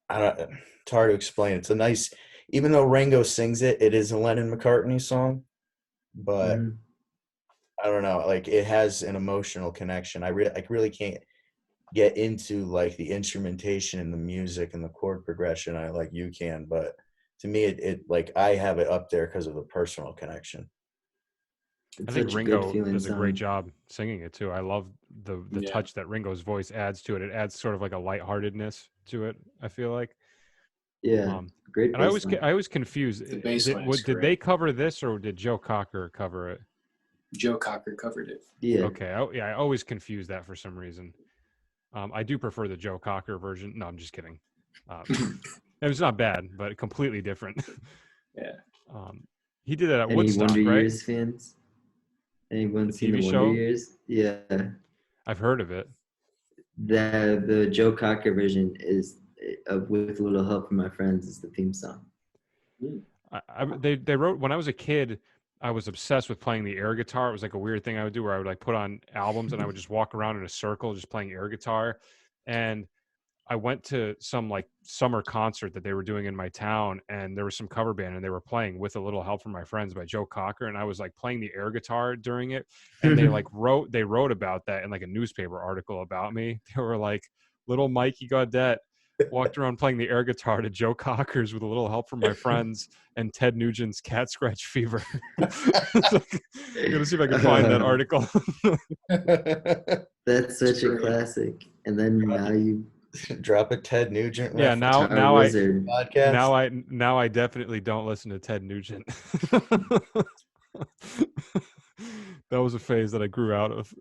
it's hard to explain. It's a nice, even though Ringo sings it, it is a Lennon McCartney song, but I don't know, like it has an emotional connection. I really can't get into like the instrumentation and the music and the chord progression like you can, but to me it like I have it up there because of the personal connection. It's I think such Ringo a good does a great song. job singing it too. I love the touch that Ringo's voice adds to it. It adds sort of like a lightheartedness to it, I feel like. Yeah, great. And I was confused. The bass line is did they cover this or did Joe Cocker cover it? Joe Cocker covered it. Yeah. Okay. I always confuse that for some reason. I do prefer the Joe Cocker version. No, I'm just kidding. It's not bad, but completely different. Yeah. He did it at Any Woodstock, Wonder right? Years fans? Anyone seen the TV Wonder show? Years? Yeah. I've heard of it. The Joe Cocker version is With a Little Help from My Friends is the theme song. They wrote when I was a kid. I was obsessed with playing the air guitar. It was like a weird thing I would do where I would like put on albums and I would just walk around in a circle just playing air guitar. And I went to some like summer concert that they were doing in my town, and there was some cover band and they were playing With a Little Help from My Friends by Joe Cocker, and I was like playing the air guitar during it, and they wrote about that in like a newspaper article about me. They were like, little Mikey Gaudette walked around playing the air guitar to Joe Cocker's With a Little Help from My Friends and Ted Nugent's Cat Scratch Fever. So, I'm gonna see if I can find that article. That's such a classic. And then now you drop a Ted Nugent Yeah, reference. now I definitely don't listen to Ted Nugent. That was a phase that I grew out of.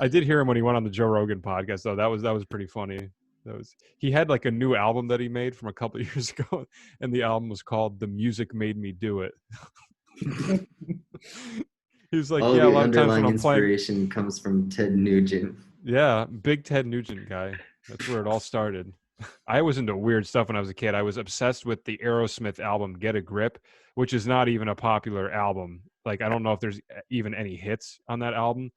I did hear him when he went on the Joe Rogan podcast, though. That was pretty funny. He had like a new album that he made from a couple of years ago, and the album was called "The Music Made Me Do It." He was like, all "Yeah, the a lot of times when underlying I'm playing, inspiration comes from Ted Nugent. yeah, big Ted Nugent guy. That's where it all started." I was into weird stuff when I was a kid. I was obsessed with the Aerosmith album "Get a Grip," which is not even a popular album. Like, I don't know if there's even any hits on that album.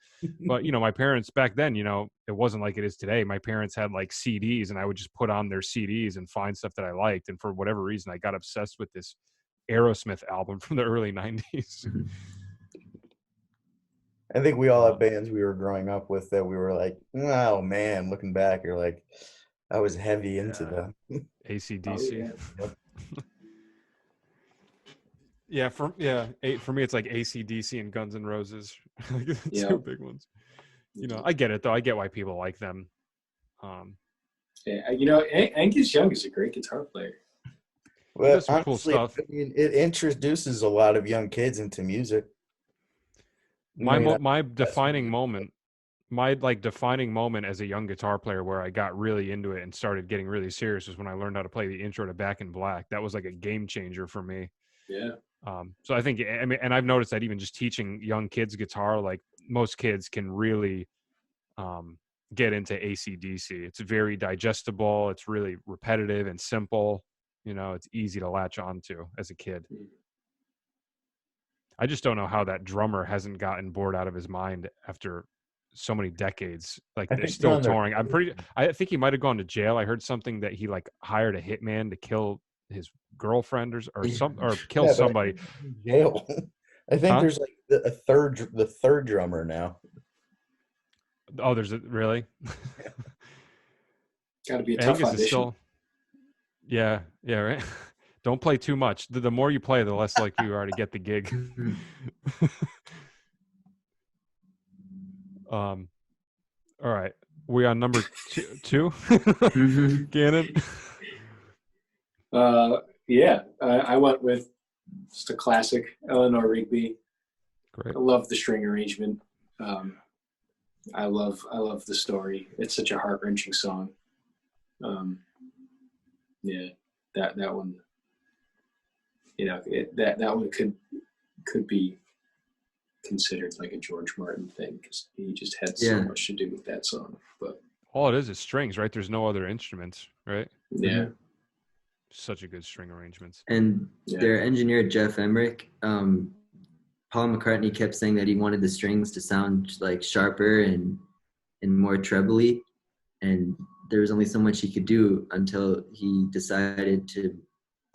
But, my parents back then, it wasn't like it is today. My parents had like CDs, and I would just put on their CDs and find stuff that I liked. And for whatever reason, I got obsessed with this Aerosmith album from the early 90s. I think we all have bands we were growing up with that we were like, oh man, looking back, you're like, I was heavy into them. AC/DC. Oh, Yeah, for me, it's like AC/DC and Guns N' Roses. Two big ones. I get it though. I get why people like them. Yeah, Angus Young is a great guitar player. Well, does some honestly, cool stuff. I mean, it introduces a lot of young kids into music. My defining moment as a young guitar player where I got really into it and started getting really serious was when I learned how to play the intro to Back in Black. That was like a game changer for me. Yeah. So I think, and I've noticed that even just teaching young kids guitar, like most kids can really get into AC/DC. It's very digestible. It's really repetitive and simple. It's easy to latch onto as a kid. I just don't know how that drummer hasn't gotten bored out of his mind after so many decades. Like, they're still touring. I think he might have gone to jail. I heard something that he like hired a hitman to kill his girlfriend or kill somebody. Jail. I think there's like the third drummer now. Oh, really? Got to be a tough audition. Yeah, right. Don't play too much. The more you play, the less likely you are to get the gig. All right. We on number two? Gannon? Yeah. I went with just a classic, Eleanor Rigby. Great. I love the string arrangement. I love the story. It's such a heart-wrenching song. Yeah, that one. That one could be considered like a George Martin thing because he just had so much to do with that song. But all it is strings, right? There's no other instruments, right? Yeah. Such a good string arrangements. And their engineer Jeff Emmerich, Paul McCartney kept saying that he wanted the strings to sound like sharper and more trebly, and there was only so much he could do until he decided to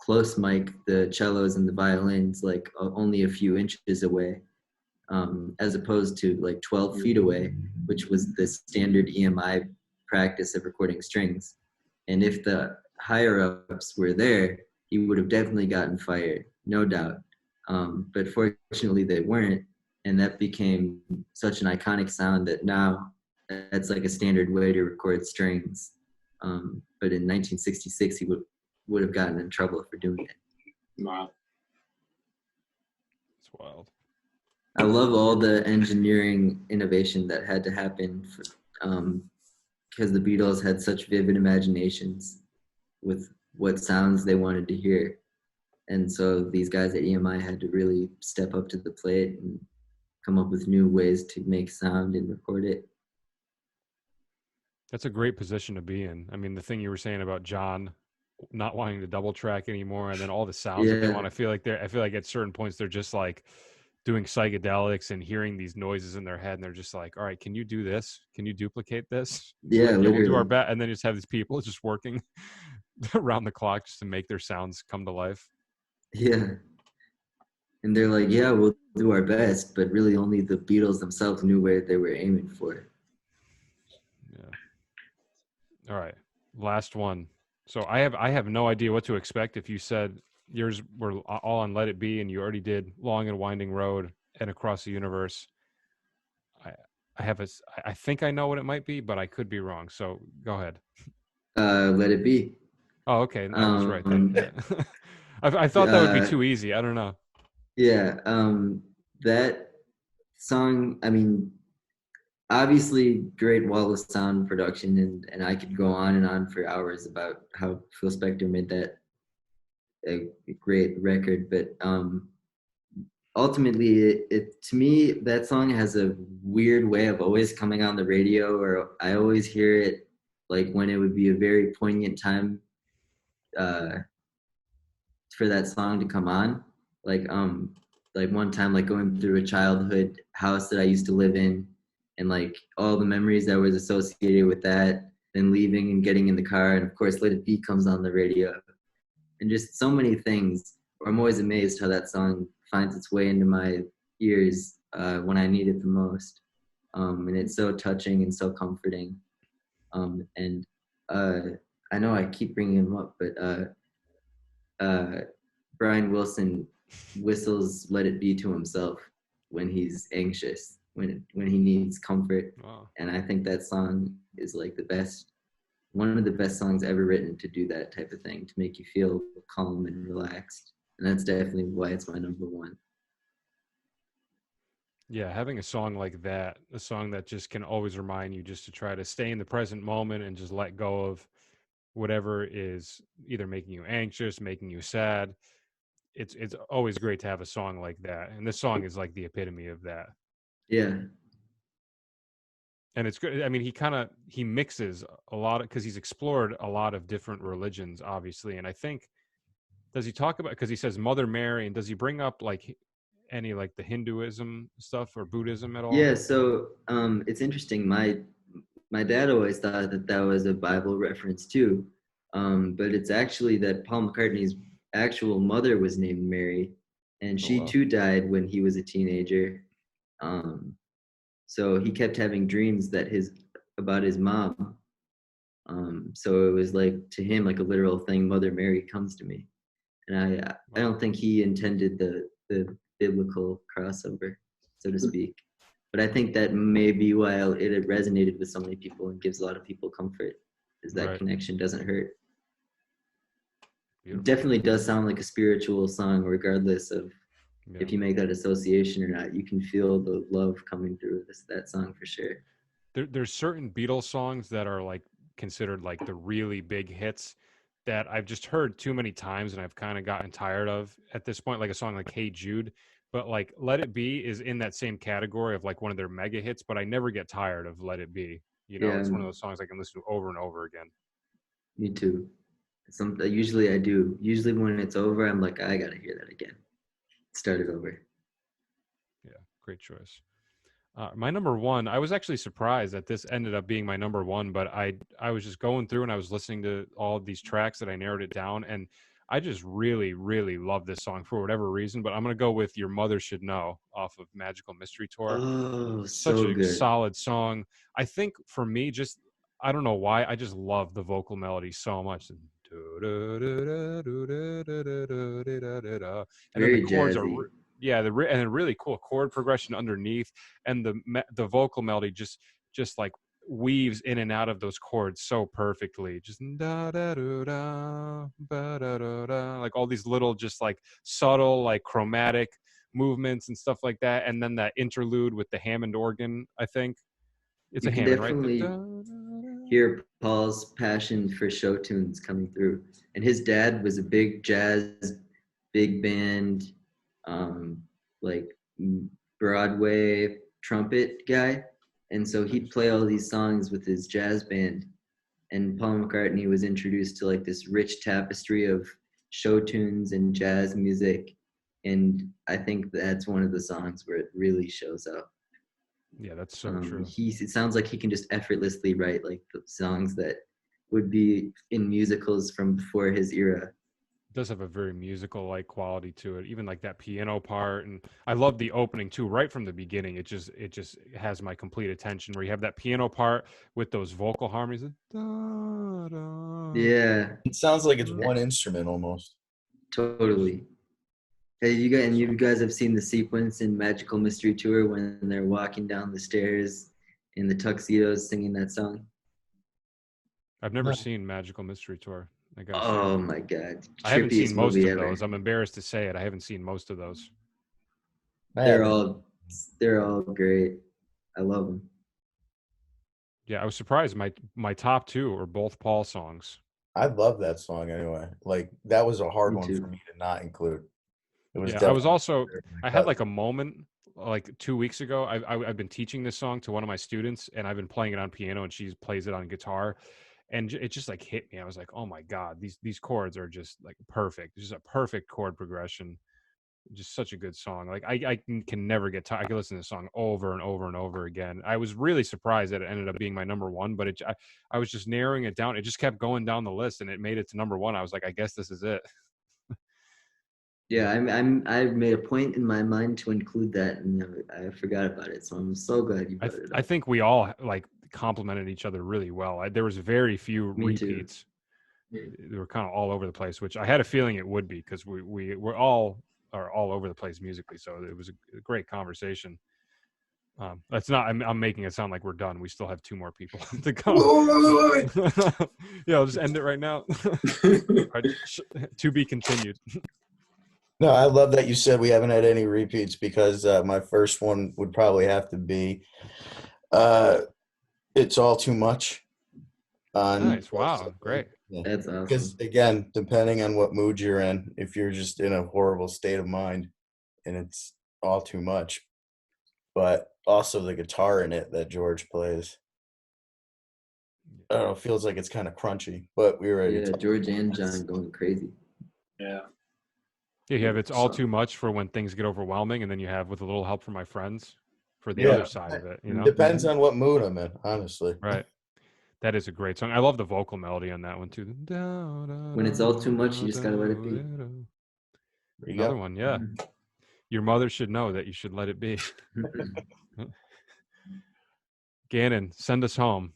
close mic the cellos and the violins like only a few inches away, as opposed to like 12 feet away, which was the standard EMI practice of recording strings. And if the higher-ups were there, he would have definitely gotten fired, no doubt. But fortunately they weren't, and that became such an iconic sound that now that's like a standard way to record strings. But in 1966 he would have gotten in trouble for doing it. Wow. It's wild. I love all the engineering innovation that had to happen because the Beatles had such vivid imaginations with what sounds they wanted to hear. And so these guys at EMI had to really step up to the plate and come up with new ways to make sound and record it. That's a great position to be in. I mean, the thing you were saying about John not wanting to double track anymore, and then all the sounds that they want. Yeah, I feel like at certain points they're just like doing psychedelics and hearing these noises in their head, and they're just like, "All right, can you do this? Can you duplicate this?" They're yeah, like, "Yeah, we'll do our literally. best." And then you just have these people just working around the clock just to make their sounds come to life. Yeah. And they're like, yeah, we'll do our best, but really only the Beatles themselves knew where they were aiming for. Yeah. All right, last one. So I have no idea what to expect. If you said yours were all on Let It Be, and you already did Long and Winding Road and Across the Universe, I I think I know what it might be, but I could be wrong. So go ahead. Let It Be. Oh, okay, I was right then. Um, Yeah. I thought that would be too easy. I don't know. yeah, that song, I mean, obviously great wall of sound production, and I could go on and on for hours about how Phil Spector made that a great record, but ultimately it to me that song has a weird way of always coming on the radio, or I always hear it like when it would be a very poignant time uh, for that song to come on. Like like one time, like going through a childhood house that I used to live in, and like all the memories that was associated with that, then leaving and getting in the car, and of course Let It Be comes on the radio, and just so many things. I'm always amazed how that song finds its way into my ears when I need it the most. And it's so touching and so comforting. And I know I keep bringing him up, but uh, Brian Wilson whistles "Let It Be" to himself when he's anxious, when he needs comfort, Wow. and I think that song is like the best, one of the best songs ever written to do that type of thing, to make you feel calm and relaxed, and that's definitely why it's my number one. Yeah, having a song like that, a song that just can always remind you just to try to stay in the present moment and just let go of whatever is either making you anxious, making you sad. It's always great to have a song like that. And this song is like the epitome of that. Yeah, And it's good. I mean, he mixes a lot of, because he's explored a lot of different religions, obviously. And I think, does he talk about, because he says Mother Mary, and does he bring up like any like the Hinduism stuff or Buddhism at all? yeah. So it's interesting. My dad always thought that that was a Bible reference too, but it's actually that Paul McCartney's actual mother was named Mary, and Oh, she wow. too died when he was a teenager. Um, so he kept having dreams that his about his mom. So it was like to him like a literal thing. Mother Mary comes to me, and I Wow. don't think he intended the biblical crossover, so to speak. But I think that may be why it resonated with so many people and gives a lot of people comfort, is that Right. connection doesn't hurt. It Beautiful. definitely does sound like a spiritual song, regardless of Yeah. if you make that association or not. You can feel the love coming through that song for sure. There's certain Beatles songs that are like considered like the really big hits that I've just heard too many times and I've kind of gotten tired of at this point, like a song like Hey Jude. But like Let It Be is in that same category of like one of their mega hits, but I never get tired of Let It Be. You know, Yeah, it's one of those songs I can listen to over and over again. me too. Usually I do. Usually when it's over, I'm like, I gotta hear that again. Start it over. Yeah, great choice. My number one, I was actually surprised that this ended up being my number one, but I was just going through and I was listening to all of these tracks that I narrowed it down, and I just really, really love this song for whatever reason. But I'm gonna go with "Your Mother Should Know" off of Magical Mystery Tour. Oh, Such so a good. solid song. I think for me, just I don't know why, I just love the vocal melody so much. And then the Very chords are jazzy. yeah, and a really cool chord progression underneath, and the vocal melody just like weaves in and out of those chords so perfectly. Just da da da da da da da, like all these little just like subtle like chromatic movements and stuff like that, and then that interlude with the Hammond organ. I think it's You a can Hammond, right? definitely hear Paul's passion for show tunes coming through. And his dad was a big jazz, big band, um, like Broadway trumpet guy. And so he'd play all these songs with his jazz band. And Paul McCartney was introduced to like this rich tapestry of show tunes and jazz music. And I think that's one of the songs where it really shows up. Yeah, that's so true. It sounds like he can just effortlessly write like the songs that would be in musicals from before his era. It does have a very musical like quality to it, even like that piano part. And I love the opening too, right from the beginning. It just has my complete attention, where you have that piano part with those vocal harmonies. Da, da. Yeah, It sounds like it's one instrument almost. totally. Hey, you guys have seen the sequence in Magical Mystery Tour when they're walking down the stairs in the tuxedos singing that song? I've never seen Magical Mystery Tour. Oh my God. I haven't Trippiest seen most movie of ever. those. I'm embarrassed to say it. I haven't seen most of those. They're all great. I love them. Yeah, I was surprised. My top two are both Paul songs. I love that song anyway. Like that was a hard Me one too. for me to not include. It was Yeah, I was definitely also there. I had like a moment like 2 weeks ago. I've been teaching this song to one of my students, and I've been playing it on piano, and she plays it on guitar, and it just like hit me. I was like, oh my God, these chords are just like perfect. Just a perfect chord progression. Just such a good song. Like I can never get tired. I can listen to this song over and over and over again. I was really surprised that it ended up being my number one, but I was just narrowing it down. It just kept going down the list, and it made it to number one. I was like, I guess this is it. Yeah, I've made a point in my mind to include that, and I forgot about it. So I'm so glad you brought it up. I think we all like complimented each other really well. There was very few Me too. repeats. They were kind of all over the place, which I had a feeling it would be, because we're all over the place musically. So it was a great conversation. That's not. I'm making it sound like we're done. We still have two more people to go. Yeah, I'll just end it right now. To be continued. No, I love that you said we haven't had any repeats, because my first one would probably have to be It's All Too Much. Nice. Wow. Great. Yeah. That's awesome. Because again, depending on what mood you're in, if you're just in a horrible state of mind and it's all too much, but also the guitar in it that George plays, I don't know, feels like it's kind of crunchy, but we were Yeah, George and John going crazy. Yeah. Yeah, you have It's All Too Much for when things get overwhelming, and then you have With a Little Help from My Friends for the other side of it. You know, depends on what mood I'm in, honestly. right? That is a great song. I love the vocal melody on that one too. When it's all too much, you just gotta let it be. There you Another go. one, yeah. Your mother should know that you should let it be. Gannon, send us home.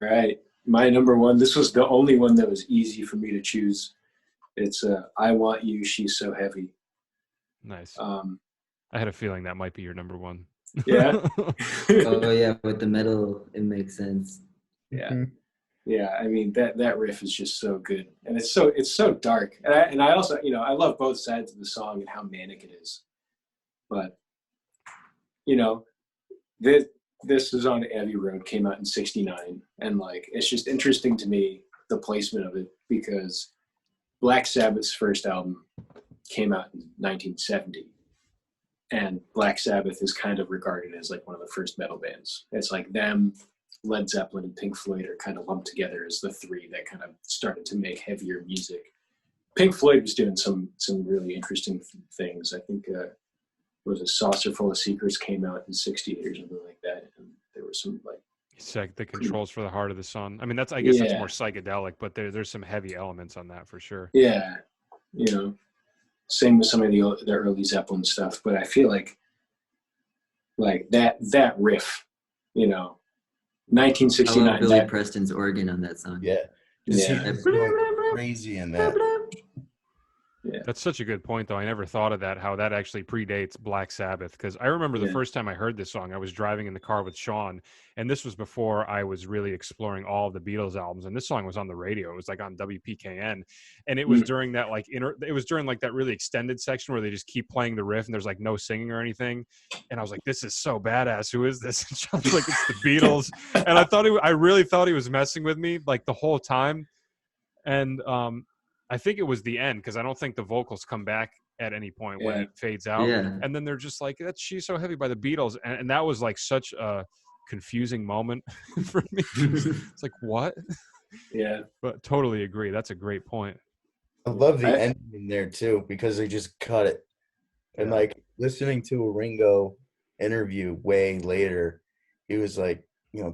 Right. My number one, this was the only one that was easy for me to choose. It's I Want You, She's So Heavy. Nice. I had a feeling that might be your number one. Yeah. Oh yeah, with the metal, it makes sense. Yeah. Yeah. I mean, that riff is just so good. And it's so dark. And I also, I love both sides of the song and how manic it is. But, this is on Abbey Road, came out in 1969. And like, it's just interesting to me, the placement of it, because Black Sabbath's first album came out in 1970. And Black Sabbath is kind of regarded as like one of the first metal bands. It's like them, Led Zeppelin, and Pink Floyd are kind of lumped together as the three that kind of started to make heavier music. Pink Floyd was doing some really interesting things. I think it was A Saucer Full of Secrets came out in 1968 or something like that. And there was some like the Controls for the Heart of the Sun. I mean, I guess that's Yeah. more psychedelic, but there's some heavy elements on that for sure. Yeah, same with some of the early Zeppelin stuff. But I feel like that riff, 1969. I love Billy Preston's organ on that song. Yeah. Just Yeah. he's going crazy in that. Yeah. That's such a good point, though. I never thought of that, how that actually predates Black Sabbath. Because I remember the first time I heard this song, I was driving in the car with Sean, and this was before I was really exploring all of the Beatles albums. And this song was on the radio. It was like on WPKN, and it was during that it was during like that really extended section where they just keep playing the riff and there's like no singing or anything. And I was like, this is so badass. Who is this? And Sean's like, it's the Beatles. And I really thought he was messing with me like the whole time. And I think it was the end, because I don't think the vocals come back at any point when he fades out. Yeah. And then they're just like, that's She's So Heavy by the Beatles. And that was like such a confusing moment for me. It's like, what? Yeah. But totally agree. That's a great point. I love the ending in there too because they just cut it. And like listening to a Ringo interview way later, he was like, you know,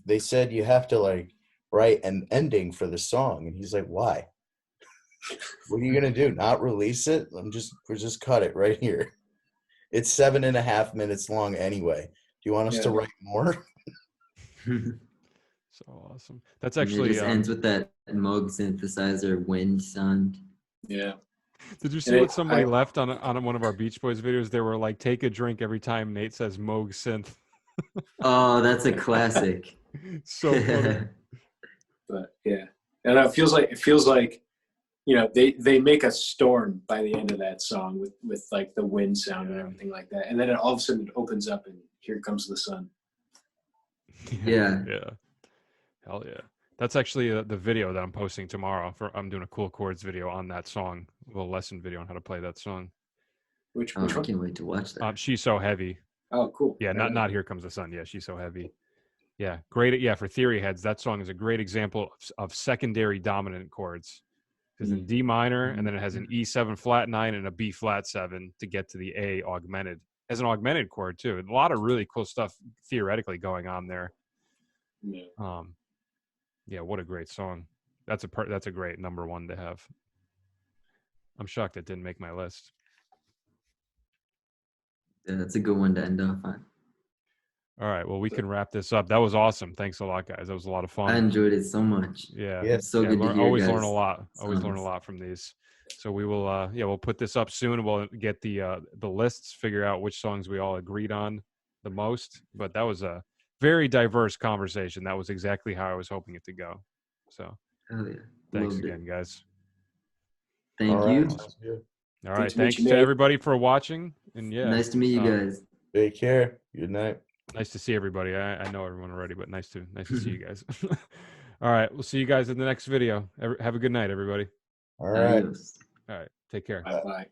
they said you have to like write an ending for the song, and he's like, why? What are you gonna do? Not release it? We'll just cut it right here. It's 7.5 minutes long anyway. Do you want us to write more? So awesome. That's actually it just ends with that Moog synthesizer wind sound. Yeah. Did you see what somebody left on one of our Beach Boys videos? They were like, take a drink every time Nate says Moog synth. Oh, that's a classic. So funny. But yeah, and it feels like you know they make a storm by the end of that song with like the wind sound and everything like that, and then all of a sudden it opens up and here comes the sun. Yeah. Hell yeah. That's actually the video that I'm posting tomorrow. I'm doing a cool chords video on that song, a little lesson video on how to play that song. Which I one? can't wait to watch that. She's So Heavy. Oh, cool. Yeah, not Here Comes the Sun. Yeah, She's So Heavy. Yeah, great. Yeah, for theory heads, that song is a great example of secondary dominant chords. Because in D minor, and then it has an E7 flat 9 and a B flat 7 to get to the A augmented. As an augmented chord too. A lot of really cool stuff theoretically going on there. Yeah. Yeah, what a great song. That's a great number one to have. I'm shocked it didn't make my list. Yeah, that's a good one to end off on. All right, well, we can wrap this up. That was awesome. Thanks a lot, guys. That was a lot of fun. I enjoyed it so much. Yeah, it's so good to hear. Always guys. learn a lot. Always learn a Songs. lot from these. So we will, we'll put this up soon. We'll get the lists, figure out which songs we all agreed on the most. But that was a very diverse conversation. That was exactly how I was hoping it to go. So, Hell yeah. thanks Loved again, it. guys. Thank All you. right. All right, to meet thanks you, to Nate. everybody for watching. And yeah, Nice to meet you guys. Take care. Good night. nice to see everybody. I know everyone already, but nice to see you guys. All right, we'll see you guys in the next video. Have a good night, everybody. All right. Adios. All right, take care. Bye.